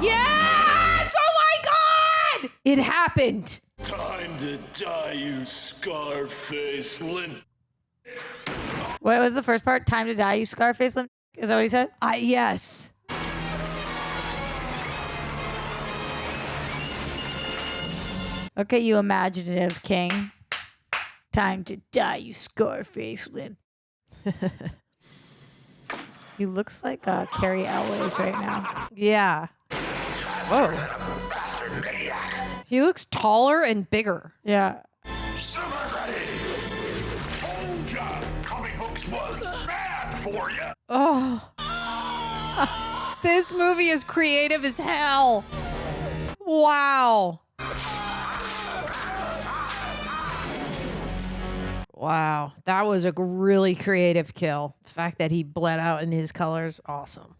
Yes! Oh my God! It happened. Time to die, you scar-faced lint. What was the first part? Time to die, you Scarface limp? Is that what he said? Yes. Okay, you imaginative king. Time to die, you Scarface limp. He looks like Carrie Elways right now. Yeah. Whoa. He looks taller and bigger. Yeah. Super Freddy! Told ya, comic books was bad for you. Oh. This movie is creative as hell. Wow. Wow. That was a really creative kill. The fact that he bled out in his colors, awesome.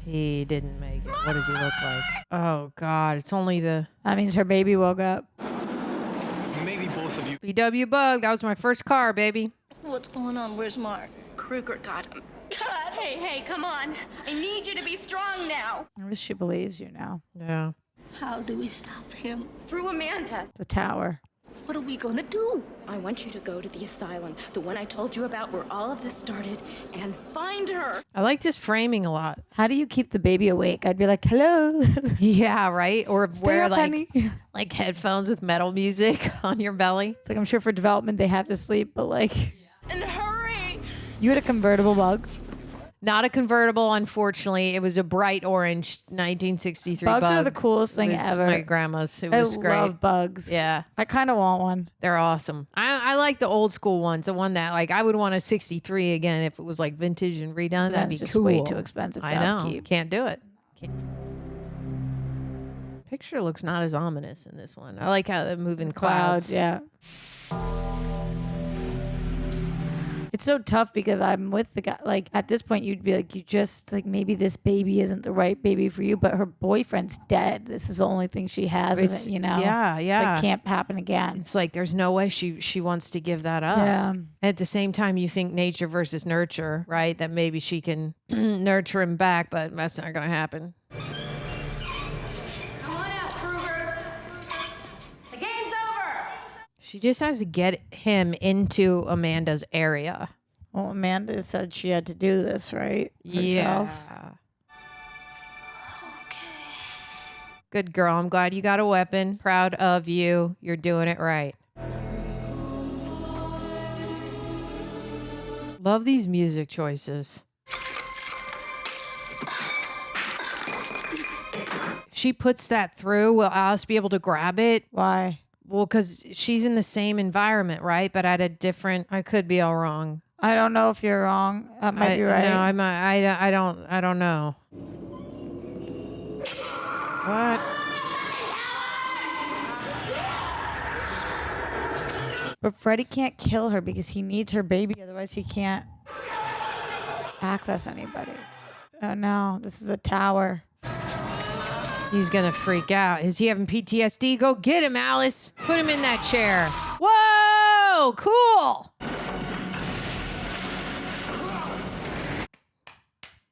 He didn't make it. What does he look like? Oh, God. It's only the... That means her baby woke up. Maybe both of you. VW Bug. That was my first car, baby. What's going on? Where's Mark? Krueger got him. Hey, come on. I need you to be strong now. I wish she believes you now. Yeah. How do we stop him? Through Amanda. The tower. What are we gonna do? I want you to go to the asylum, the one I told you about where all of this started, and find her. I like this framing a lot. How do you keep the baby awake? I'd be like, hello. Yeah, right? Or Stay wear up, like, honey. like headphones with metal music on your belly. It's like, I'm sure for development they have to sleep, but like... And hurry. You had a convertible Bug? Not a convertible, unfortunately. It was a bright orange 1963 Bugs Bug. are the coolest thing It was ever. My grandma's. It I was great. love Bugs. Yeah. I kind of want one. They're awesome. I like the old school ones. The one that, like, I would want a 63 again if it was, like, vintage and redone. That'd be That's just cool. way too expensive to I know. upkeep. Can't do it. Picture looks not as ominous in this one. I like how they're moving clouds. Yeah. It's so tough because I'm with the guy. Like, at this point, you'd be like, you just, like, maybe this baby isn't the right baby for you, but her boyfriend's dead. This is the only thing she has, It's- you know? yeah, It's yeah. like, can't happen again. It's like there's no way she wants to give that up. Yeah. At the same time, you think nature versus nurture, right? That maybe she can nurture him back, but that's not going to happen. She just has to get him into Amanda's area. Well, Amanda said she had to do this, right? Herself. Yeah. Good girl. I'm glad you got a weapon. Proud of you. You're doing it right. Love these music choices. If she puts that through, will Alice be able to grab it? Why? Well, because she's in the same environment, right? But at a different... I could be all wrong. I don't know if you're wrong. That might be right. No, I don't know. What? But Freddy can't kill her because he needs her baby. Otherwise, he can't access anybody. Oh, no. This is the tower. He's going to freak out. Is he having PTSD? Go get him, Alice. Put him in that chair. Whoa! Cool.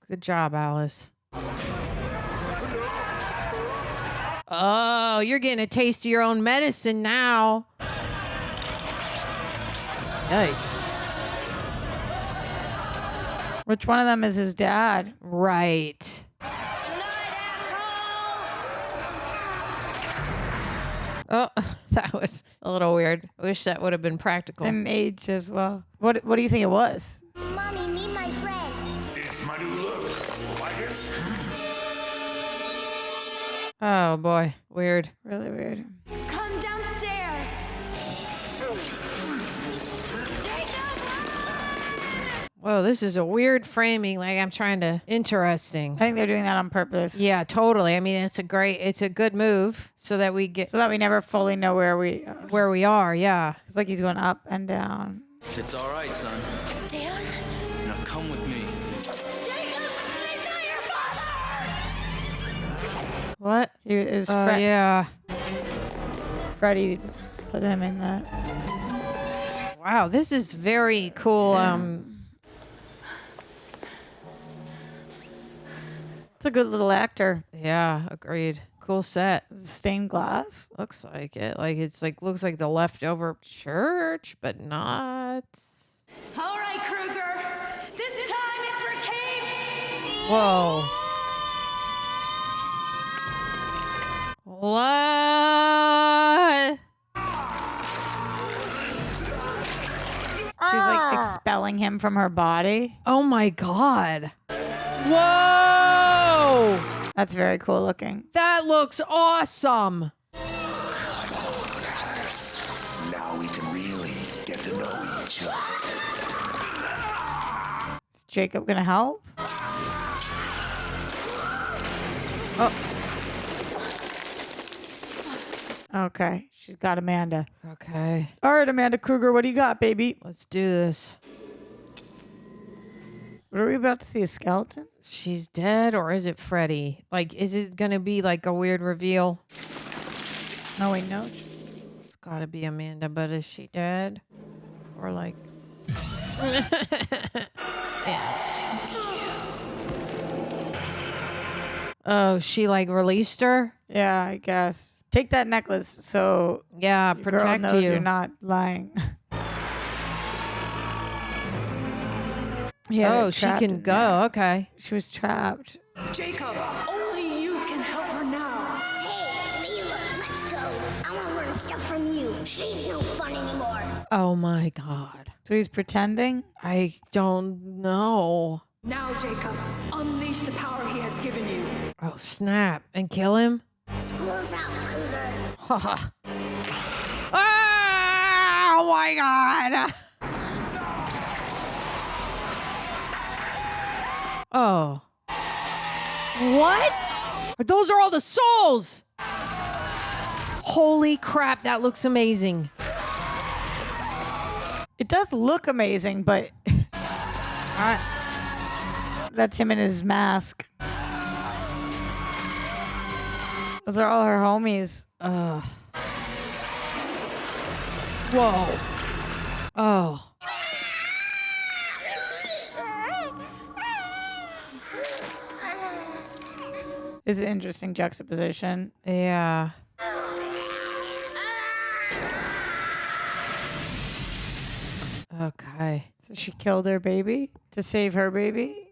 Good job, Alice. Oh, you're getting a taste of your own medicine now. Yikes. Which one of them is his dad? Right. Oh, that was a little weird. I wish that would have been practical. And age as well. What do you think it was? Mommy, meet my friend. It's my new look. Like it? Oh, boy. Weird. Really weird. Come downstairs. Whoa, this is a weird framing. Like, I'm trying to... Interesting. I think they're doing that on purpose. Yeah, totally. I mean, it's a good move so that we never fully know where we are. Yeah. It's like he's going up and down. It's all right, son. Dad? Now come with me. Jacob, he's not your father! What? He is yeah. Freddy put him in that. Wow, this is very cool. It's a good little actor. Yeah, agreed. Cool set. Stained glass. Looks like it. Looks like the leftover church, but not. All right, Krueger. This time it's for keeps. Whoa. What? She's like expelling him from her body. Oh my God. Whoa. That's very cool looking. That looks awesome. Now we can really get to know each other. Is Jacob gonna help? Oh. Okay, she's got Amanda. Okay. All right, Amanda Krueger, what do you got, baby? Let's do this. What are we about to see? A skeleton? She's dead, or is it Freddy? Like, is it gonna be like a weird reveal? No, wait, no. It's gotta be Amanda, but is she dead? Or like... yeah. Oh, she like released her? Yeah, I guess. Take that necklace so yeah, your protect girl knows you. You're not lying. Yeah, she can go. Okay. She was trapped. Jacob, only you can help her now. Hey, Mila, let's go. I want to learn stuff from you. She's no fun anymore. Oh my God. So he's pretending? I don't know. Now, Jacob, unleash the power he has given you. Oh, snap. And kill him? School's out, Krueger. Ah! Oh my God. Oh. What? Those are all the souls. Holy crap, that looks amazing. It does look amazing, but that's him in his mask. Those are all her homies. Whoa. Oh. It's an interesting juxtaposition. Yeah. Okay. So she killed her baby to save her baby.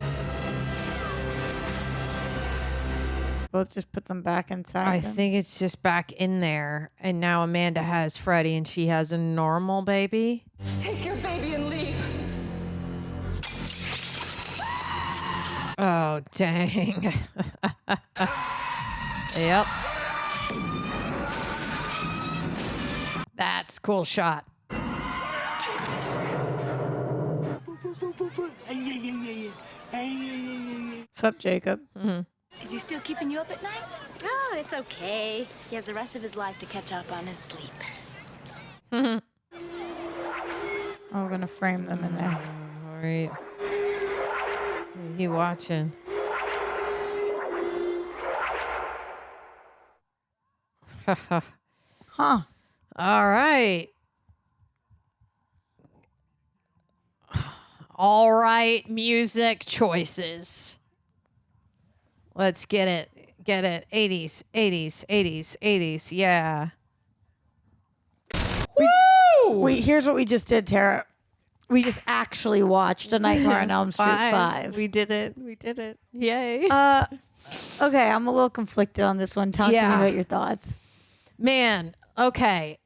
Both just put them back inside. I think it's just back in there. And now Amanda has Freddy and she has a normal baby. Take your baby and leave. Oh, dang. Yep. That's a cool shot. Sup, Jacob? Mm-hmm. Is he still keeping you up at night? Oh, it's okay. He has the rest of his life to catch up on his sleep. Oh, we're going to frame them in there. All right. What are you watching? Huh. All right. All right, music choices. Let's get it. Get it. 80s, 80s, 80s, 80s. Yeah. Wait, here's what we just did, Tara. We just actually watched A Nightmare on Elm Street 5. We did it. We did it. Yay. Okay, I'm a little conflicted on this one. Talk to me about your thoughts. Man, okay.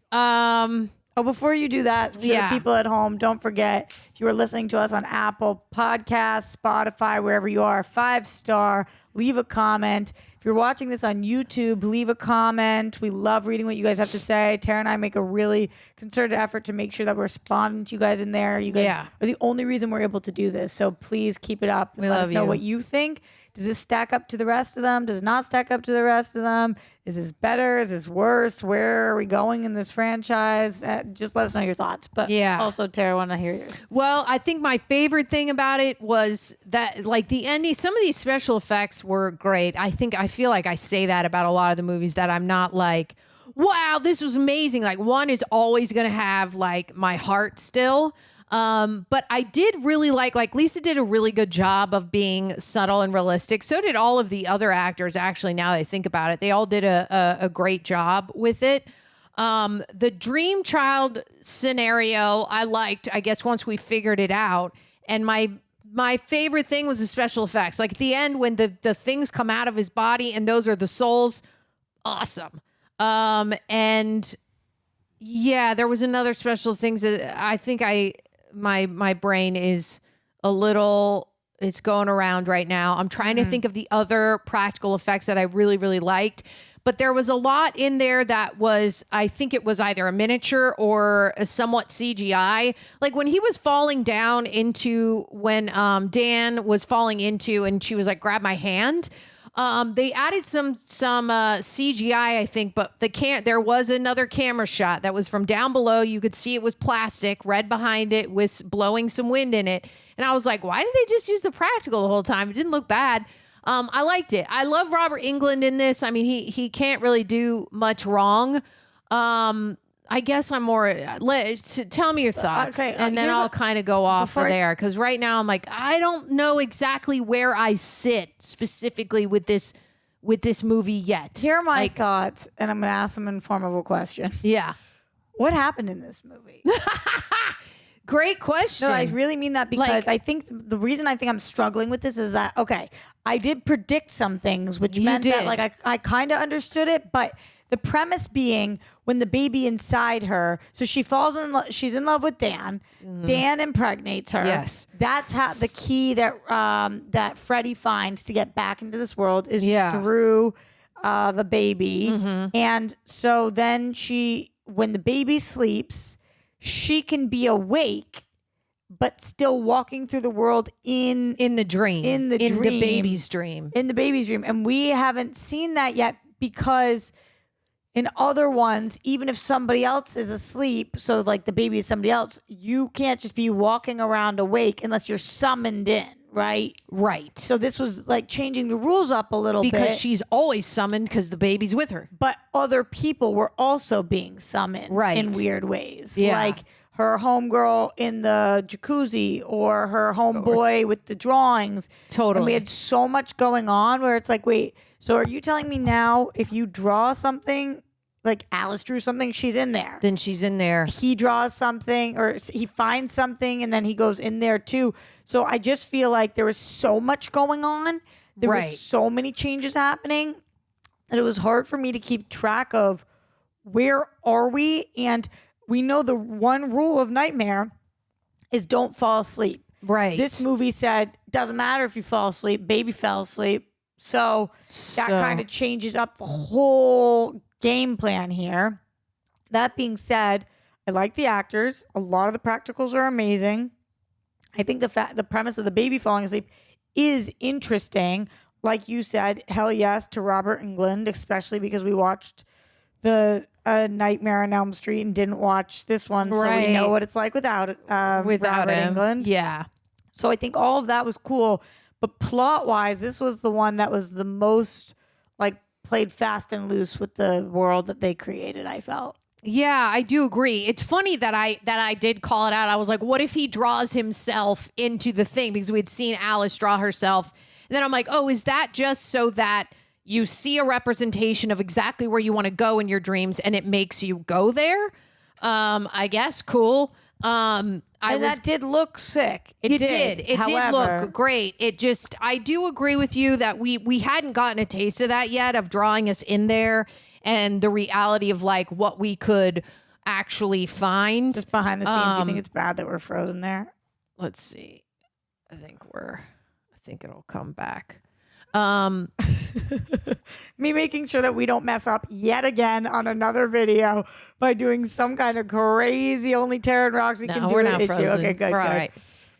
Before you do that, to the people at home, don't forget, if you are listening to us on Apple Podcasts, Spotify, wherever you are, 5-star, leave a comment. If you're watching this on YouTube, leave a comment. We love reading what you guys have to say. Tara and I make a really concerted effort to make sure that we're responding to you guys in there. You guys are the only reason we're able to do this. So please keep it up and let us know what you think. Does this stack up to the rest of them? Does it not stack up to the rest of them? Is this better? Is this worse? Where are we going in this franchise? Just let us know your thoughts. But also, Tara, I want to hear yours. Well, I think my favorite thing about it was that, like, the ending, some of these special effects were great. I feel like I say that about a lot of the movies, that I'm not like, wow, this was amazing. Like, one is always going to have, like, my heart still. But I did really like Lisa did a really good job of being subtle and realistic. So did all of the other actors, actually, now that I think about it. They all did a great job with it. The dream child scenario I liked, I guess, once we figured it out. And my favorite thing was the special effects. Like at the end when the things come out of his body and those are the souls, awesome. And yeah, there was another special things that I think my brain is a little, it's going around right now. I'm trying to think of the other practical effects that I really, really liked. But there was a lot in there that was, I think it was either a miniature or a somewhat CGI. Like when he was falling down into, when Dan was falling into and she was like, grab my hand. They added some CGI, I think, but there was another camera shot that was from down below. You could see it was plastic, red behind it with blowing some wind in it. And I was like, why did they just use the practical the whole time? It didn't look bad. I liked it. I love Robert Englund in this. I mean, he can't really do much wrong. I guess I'm more, tell me your thoughts, and then I'll kind of go off of there. Because right now I'm like, I don't know exactly where I sit specifically with this movie yet. Here are my thoughts, and I'm going to ask them in form of a question. Yeah. What happened in this movie? Great question. No, I really mean that because I think the reason I think I'm struggling with this is that, okay, I did predict some things, which meant that I kind of understood it, but the premise being when the baby inside her, so she falls in love, she's in love with Dan. Mm-hmm. Dan impregnates her. Yes. That's how the key that Freddy finds to get back into this world is through the baby. Mm-hmm. And so then when the baby sleeps, she can be awake, but still walking through the world in the dream. In the baby's dream. In the baby's dream. And we haven't seen that yet because in other ones, even if somebody else is asleep, so like the baby is somebody else, you can't just be walking around awake unless you're summoned in, right? Right. So this was like changing the rules up a little bit. Because she's always summoned because the baby's with her. But other people were also being summoned in weird ways. Yeah. Like her homegirl in the jacuzzi or her homeboy with the drawings. Totally. And we had so much going on where it's like, wait, so are you telling me now if you draw something like Alice drew something, she's in there. Then she's in there. He draws something or he finds something and then he goes in there too. So I just feel like there was so much going on. There was so many changes happening that it was hard for me to keep track of where are we. And we know the one rule of Nightmare is don't fall asleep. Right. This movie said, doesn't matter if you fall asleep, baby fell asleep. So that kind of changes up the whole game plan here. That being said, I like the actors. A lot of the practicals are amazing. I think the premise of the baby falling asleep is interesting. Like you said, hell yes to Robert Englund, especially because we watched the Nightmare on Elm Street and didn't watch this one. So we know what it's like without Robert Englund. Yeah. So I think all of that was cool. But plot-wise, this was the one that was the most like played fast and loose with the world that they created, I felt. Yeah, I do agree. It's funny that I did call it out. I was like, what if he draws himself into the thing? Because we'd seen Alice draw herself. And then I'm like, oh, is that just so that you see a representation of exactly where you want to go in your dreams and it makes you go there? I guess. Cool. That did look sick. It did. It did look great. It just, I do agree with you that we hadn't gotten a taste of that yet, of drawing us in there and the reality of like what we could actually find. Just behind the scenes, you think it's bad that we're frozen there? Let's see. I think it'll come back. Me making sure that we don't mess up yet again on another video by doing some kind of crazy only Tara and Roxy can do we're an not issue. frozen. Okay, good. We're all right.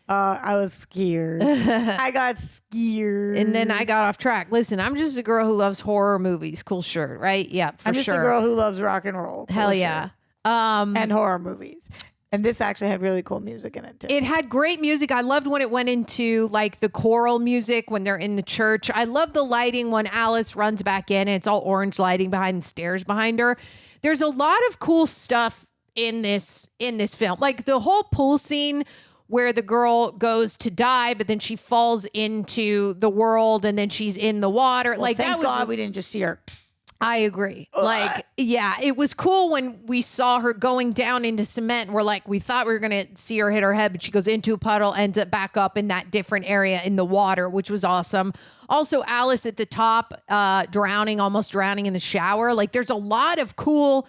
I was scared. I got scared. And then I got off track. Listen, I'm just a girl who loves horror movies. Cool shirt, right? Yeah, for sure. I'm just a girl who loves rock and roll. Hell yeah. And horror movies. And this actually had really cool music in it too. It had great music. I loved when it went into like the choral music when they're in the church. I love the lighting when Alice runs back in and it's all orange lighting behind the stairs behind her. There's a lot of cool stuff in this film. Like the whole pool scene where the girl goes to die, but then she falls into the world and then she's in the water. Well, like thank that was, God we didn't just see her. I agree. Like, yeah, it was cool when we saw her going down into cement. We're like, we thought we were going to see her hit her head, but she goes into a puddle, ends up back up in that different area in the water, which was awesome. Also, Alice at the top, almost drowning in the shower. Like, there's a lot of cool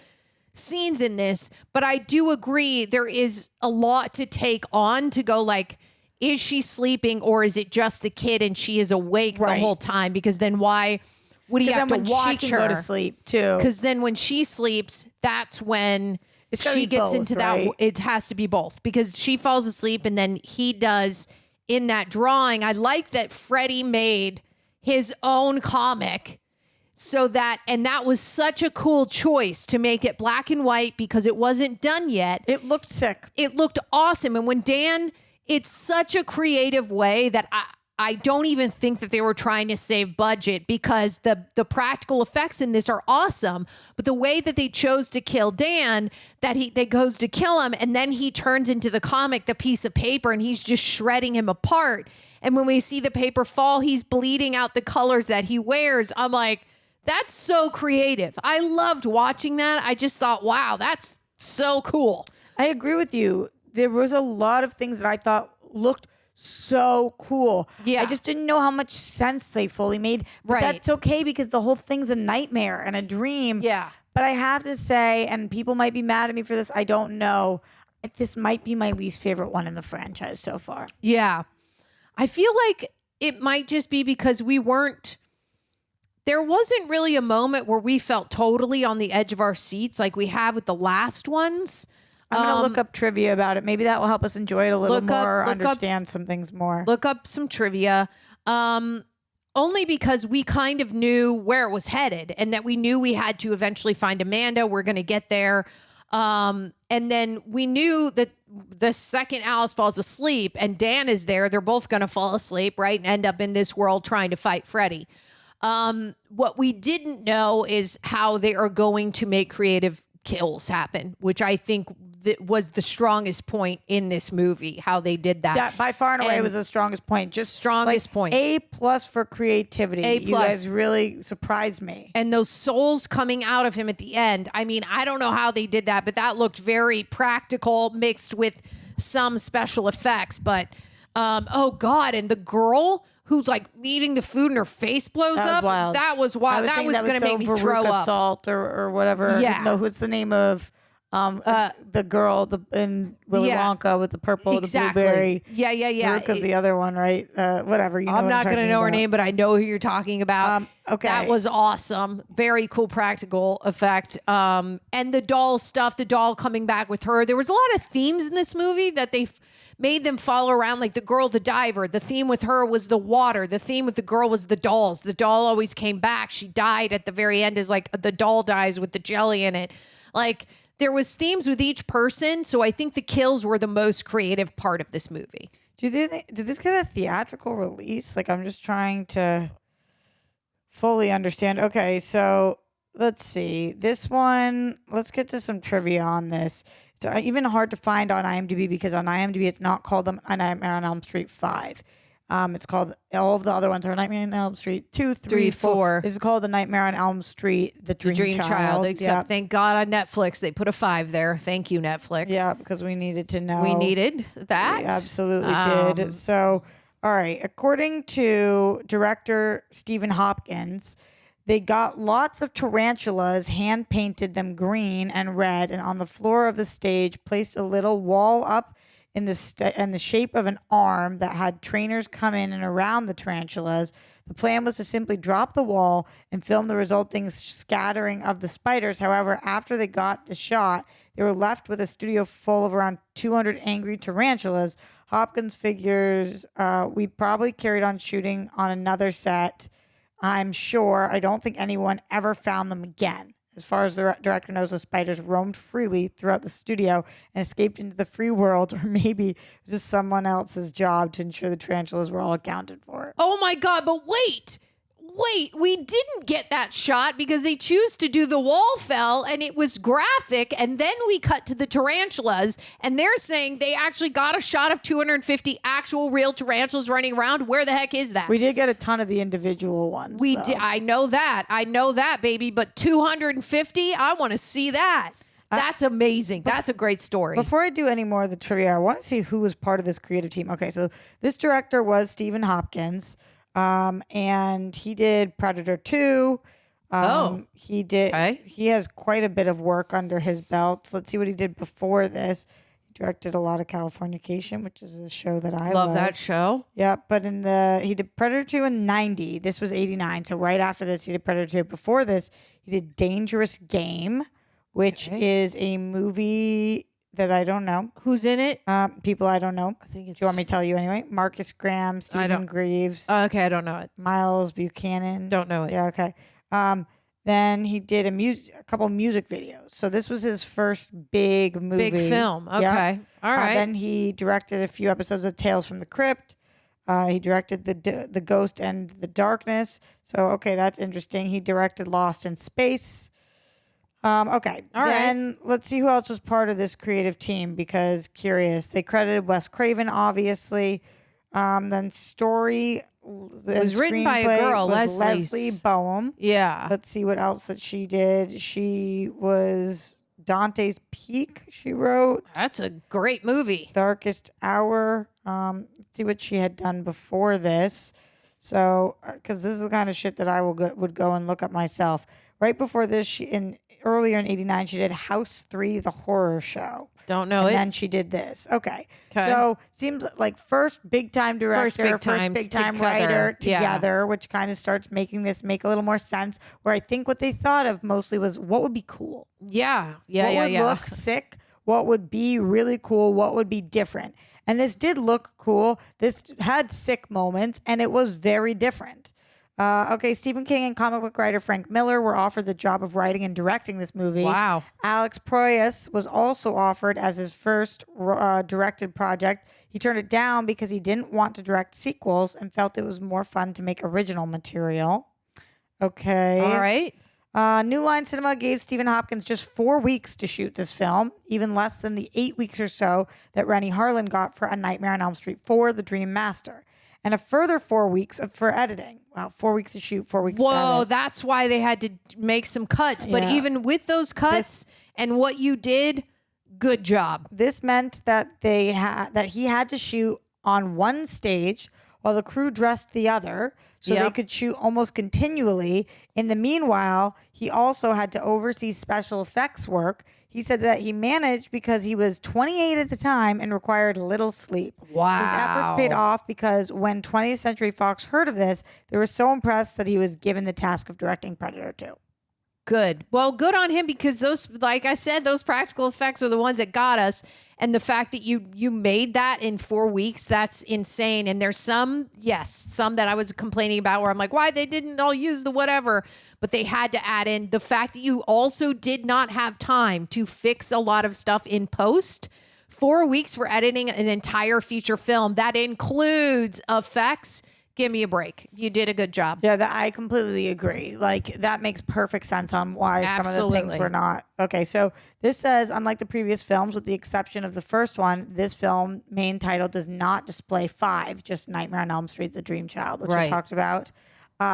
scenes in this, but I do agree there is a lot to take on to go like, is she sleeping or is it just the kid and she is awake the whole time? Because then why would he have to watch she her? Can go to sleep too. Because then when she sleeps, that's when she gets both, into right? that. It has to be both because she falls asleep and then he does in that drawing. I like that Freddy made his own comic so that, and that was such a cool choice to make it black and white because it wasn't done yet. It looked sick. It looked awesome. And when Dan, it's such a creative way that I don't even think that they were trying to save budget because the practical effects in this are awesome. But the way that they chose to kill Dan, that they goes to kill him and then he turns into the comic, the piece of paper, and he's just shredding him apart. And when we see the paper fall, he's bleeding out the colors that he wears. I'm like, that's so creative. I loved watching that. I just thought, wow, that's so cool. I agree with you. There was a lot of things that I thought looked so cool. Yeah. I just didn't know how much sense they fully made. But that's okay because the whole thing's a nightmare and a dream. Yeah. But I have to say, and people might be mad at me for this, I don't know. This might be my least favorite one in the franchise so far. Yeah. I feel like it might just be because there wasn't really a moment where we felt totally on the edge of our seats like we have with the last ones. I'm going to look up trivia about it. Maybe that will help us enjoy it a little more, understand some things more. Look up some trivia. Only because we kind of knew where it was headed and that we knew we had to eventually find Amanda. We're going to get there. And then we knew that the second Alice falls asleep and Dan is there, they're both going to fall asleep, right? And end up in this world trying to fight Freddy. What we didn't know is how they are going to make creative kills happen, which I think was the strongest point in this movie, how they did that. That by far and away was the strongest point. Just strongest point. A+ for creativity. A+. You guys really surprised me. And those souls coming out of him at the end. I mean, I don't know how they did that, but that looked very practical mixed with some special effects. But, oh God, and the girl who's like eating the food and her face blows That was up. wild. That was wild. That was going to make me throw up. Salt or whatever. Yeah. No, who's the name of the girl in Willy Wonka with the purple, the blueberry. Yeah. Erika's the other one, right? Whatever. You know I'm what not going to know her about. name, but I know who you're talking about. Okay. That was awesome. Very cool practical effect. And the doll stuff, the doll coming back with her. There was a lot of themes in this movie that they made them follow around, like the girl, the diver. The theme with her was the water. The theme with the girl was the dolls. The doll always came back. She died at the very end as like the doll dies with the jelly in it. Like there was themes with each person. So I think the kills were the most creative part of this movie. Did this get a theatrical release? Like I'm just trying to fully understand. Okay, so let's see. This one, let's get to some trivia on this. It's even hard to find on IMDb because on IMDb it's not called A Nightmare on Elm Street 5. It's called, all of the other ones are Nightmare on Elm Street 2, 3, 4. This is called The Nightmare on Elm Street, The Dream Child. Except thank God on Netflix, they put a 5 there. Thank you, Netflix. Yeah, because we needed to know. We needed that. We absolutely did. So, all right. According to director Stephen Hopkins, they got lots of tarantulas, hand-painted them green and red, and on the floor of the stage placed a little wall up in the shape of an arm that had trainers come in and around the tarantulas. The plan was to simply drop the wall and film the resulting scattering of the spiders. However, after they got the shot, they were left with a studio full of around 200 angry tarantulas. Hopkins figures we probably carried on shooting on another set. I'm sure. I don't think anyone ever found them again. As far as the director knows, the spiders roamed freely throughout the studio and escaped into the free world, or maybe it was just someone else's job to ensure the tarantulas were all accounted for. Oh my God, but wait, we didn't get that shot because they choose to do the wall fell and it was graphic. And then we cut to the tarantulas and they're saying they actually got a shot of 250 actual real tarantulas running around. Where the heck is that? We did get a ton of the individual ones. We did. I know that, baby. But 250, I want to see that. That's amazing. That's a great story. Before I do any more of the trivia, I want to see who was part of this creative team. Okay, so this director was Stephen Hopkins. And he did Predator 2. He did. Okay. He has quite a bit of work under his belt. Let's see what he did before this. He directed a lot of Californication, which is a show that I love. Love that show. Yeah, but he did Predator 2 in 90. This was 89. So right after this, he did Predator 2. Before this, he did Dangerous Game, which is a movie that I don't know. Who's in it? People I don't know. I think it's. Do you want me to tell you anyway? Marcus Graham, Stephen Greaves. Okay, I don't know it. Miles Buchanan. Don't know it. Yeah, okay. Then he did a couple music videos. So this was his first big movie. Big film. Okay. Yeah. All right. Then he directed a few episodes of Tales from the Crypt. He directed the Ghost and the Darkness. So, okay, that's interesting. He directed Lost in Space. Okay. Then let's see who else was part of this creative team because curious. They credited Wes Craven, obviously. Then story was written by a girl, Leslie Boehm. Yeah. Let's see what else that she did. She was Dante's Peak. She wrote. That's a great movie. Darkest Hour. Let's see what she had done before this. So, because this is the kind of shit that I would go and look up myself. Right before this, earlier in 89, she did House 3, the horror show. Don't know and it. And then she did this. Okay. So seems like first big time director, first big time writer together, which kind of starts making this make a little more sense. Where I think what they thought of mostly was what would be cool. Yeah. What would look sick? What would be really cool? What would be different? And this did look cool. This had sick moments, and it was very different. Okay, Stephen King and comic book writer Frank Miller were offered the job of writing and directing this movie. Wow. Alex Proyas was also offered as his first directed project. He turned it down because he didn't want to direct sequels and felt it was more fun to make original material. Okay. All right. New Line Cinema gave Stephen Hopkins just 4 weeks to shoot this film, even less than the 8 weeks or so that Rennie Harlan got for A Nightmare on Elm Street 4, The Dream Master, and a further 4 weeks for editing. Wow, 4 weeks to shoot, 4 weeks to edit. Whoa, that's why they had to make some cuts. But even with those cuts and what you did, good job. This meant that he had to shoot on one stage while the crew dressed the other, so they could shoot almost continually. In the meanwhile, he also had to oversee special effects work. He said that he managed because he was 28 at the time and required little sleep. Wow. His efforts paid off because when 20th Century Fox heard of this, they were so impressed that he was given the task of directing Predator 2. Good. Well, good on him, because those, like I said, those practical effects are the ones that got us. And the fact that you made that in 4 weeks, that's insane. And there's some that I was complaining about where I'm like, why they didn't all use the whatever, but they had to add in the fact that you also did not have time to fix a lot of stuff in post. 4 weeks for editing an entire feature film that includes effects. Give me a break. You did a good job. Yeah, I completely agree. Like, that makes perfect sense on why some of the things were not. Okay, so this says, unlike the previous films, with the exception of the first one, this film main title does not display 5, just Nightmare on Elm Street, The Dream Child, which I talked about.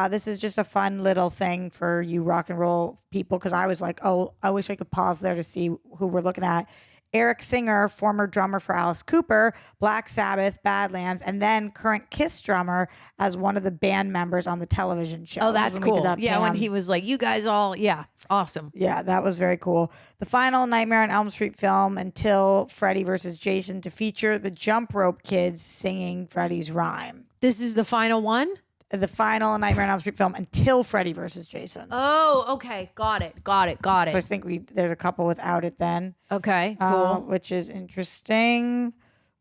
This is just a fun little thing for you rock and roll people, because I was like, oh, I wish I could pause there to see who we're looking at. Eric Singer, former drummer for Alice Cooper, Black Sabbath, Badlands, and then current Kiss drummer as one of the band members on the television show. Oh, that's cool. When he was like, you guys all, awesome. Yeah, that was very cool. The final Nightmare on Elm Street film until Freddy versus Jason to feature the Jump Rope Kids singing Freddy's rhyme. This is the final one? The final Nightmare on Elm Street film until Freddy versus Jason. Oh, okay. Got it. So I think there's a couple without it then. Okay, cool. Which is interesting.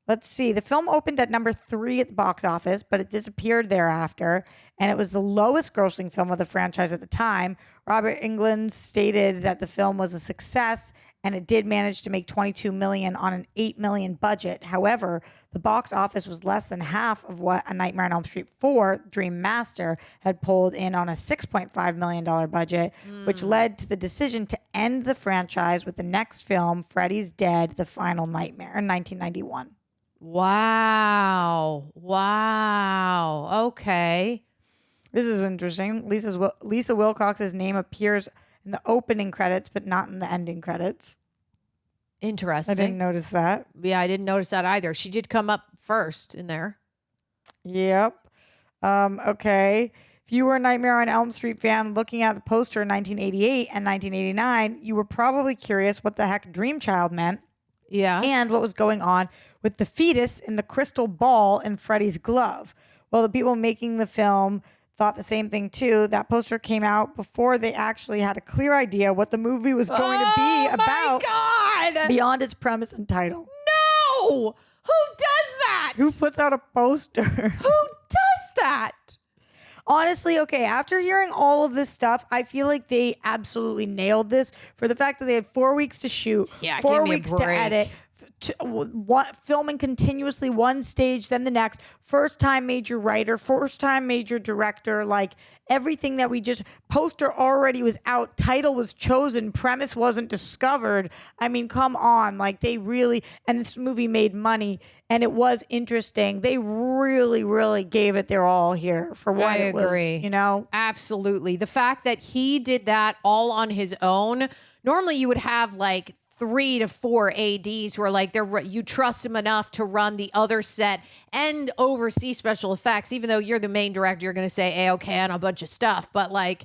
Let's see. The film opened at number 3 at the box office, but it disappeared thereafter, and it was the lowest grossing film of the franchise at the time. Robert Englund stated that the film was a success, and it did manage to make $22 million on an $8 million budget. However, the box office was less than half of what A Nightmare on Elm Street 4, Dream Master, had pulled in on a $6.5 million budget, which led to the decision to end the franchise with the next film, Freddy's Dead, The Final Nightmare, in 1991. Wow. Okay. This is interesting. Lisa Wilcox's name appears in the opening credits, but not in the ending credits. Interesting. I didn't notice that. Yeah, I didn't notice that either. She did come up first in there. Yep. Okay. If you were a Nightmare on Elm Street fan looking at the poster in 1988 and 1989, you were probably curious what the heck Dream Child meant. Yeah. And what was going on with the fetus in the crystal ball in Freddy's glove. Well, the people making the film thought the same thing too. That poster came out before they actually had a clear idea what the movie was going to be about. God! Beyond its premise and title. No! Who does that? Who puts out a poster? Who does that? Honestly, okay, after hearing all of this stuff, I feel like they absolutely nailed this for the fact that they had 4 weeks to shoot, 4 weeks to edit, filming continuously one stage, then the next, first time major writer, first time major director, like everything that we just, poster already was out, title was chosen, premise wasn't discovered. I mean, come on, like they really, and this movie made money and it was interesting. They really, really gave it their all here for what it was, you know? Absolutely. The fact that he did that all on his own, normally you would have like 3 to 4 ADs who are like, you trust him enough to run the other set and oversee special effects. Even though you're the main director, you're going to say A-okay on a bunch of stuff. But like,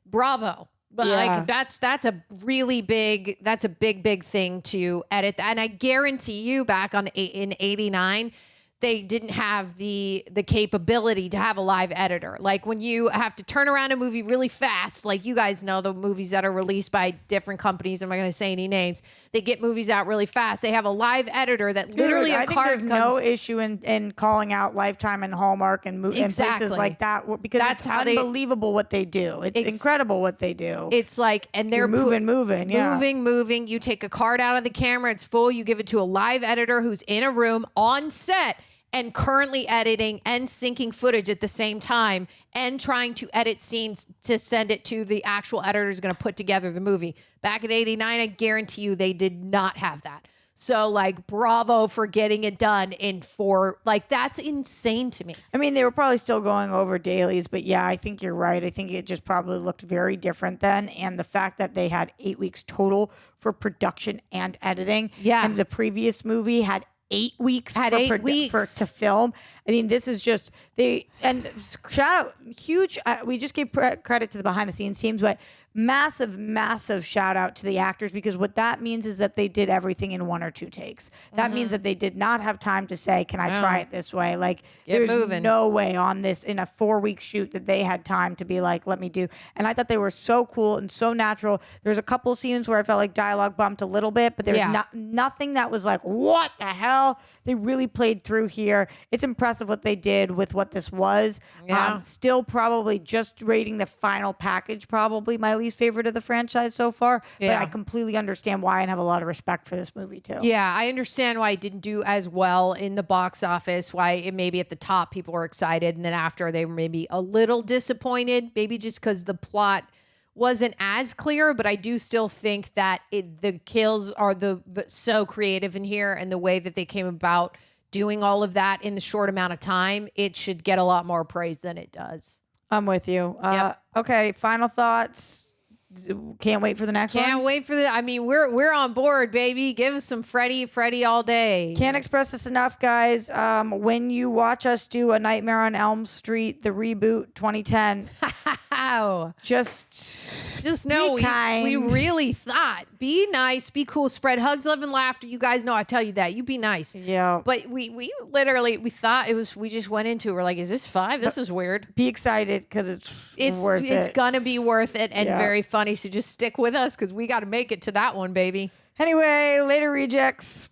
bravo. But like, that's a really big, that's a big thing to edit. And I guarantee you back in 89, they didn't have the capability to have a live editor. Like when you have to turn around a movie really fast, like you guys know the movies that are released by different companies, I'm not going to say any names, they get movies out really fast. They have a live editor that literally I think there's no issue in calling out Lifetime and Hallmark and places like that because that's how unbelievable what they do. It's incredible what they do. It's like, and they're moving. You take a card out of the camera, it's full, you give it to a live editor who's in a room on set. and currently editing and syncing footage at the same time and trying to edit scenes to send it to the actual editor who's going to put together the movie. Back in 89, I guarantee you they did not have that. So, like, bravo for getting it done in 4. Like, that's insane to me. I mean, they were probably still going over dailies, but yeah, I think you're right. I think it just probably looked very different then. And the fact that they had 8 weeks total for production and editing. Yeah. And the previous movie had 8 weeks to film. I mean, this is just and shout out huge. We just gave credit to the behind the scenes teams, but massive shout out to the actors, because what that means is that they did everything in 1 or 2 takes. That means that they did not have time to say, can I try it this way? Like, there's no way on this in a 4-week shoot that they had time to be like, let me do. And I thought they were so cool and so natural. There's a couple scenes where I felt like dialogue bumped a little bit, but there's nothing that was like, what the hell? They really played through here. It's impressive what they did with what this was. Still probably just rating the final package, probably my least favorite of the franchise so far. But I completely understand why and have a lot of respect for this movie too. Yeah, I understand why it didn't do as well in the box office, why it maybe at the top people were excited and then after they were maybe a little disappointed, maybe just because the plot wasn't as clear. But I do still think that the kills are so creative in here, and the way that they came about doing all of that in the short amount of time, it should get a lot more praise than it does. I'm with you. Okay, final thoughts. Can't wait for the next one. Can't wait for I mean, we're on board, baby. Give us some Freddy all day. Can't express this enough, guys. When you watch us do A Nightmare on Elm Street, the reboot 2010, just know we really thought, be nice, be cool, spread hugs, love, and laughter. You guys know I tell you that. You be nice. Yeah. But we literally thought it was. We just went into it. We're like, is this 5? This is weird. Be excited because it's worth it. It's gonna be worth it and very funny. So just stick with us because we got to make it to that one, baby. Anyway, later, rejects.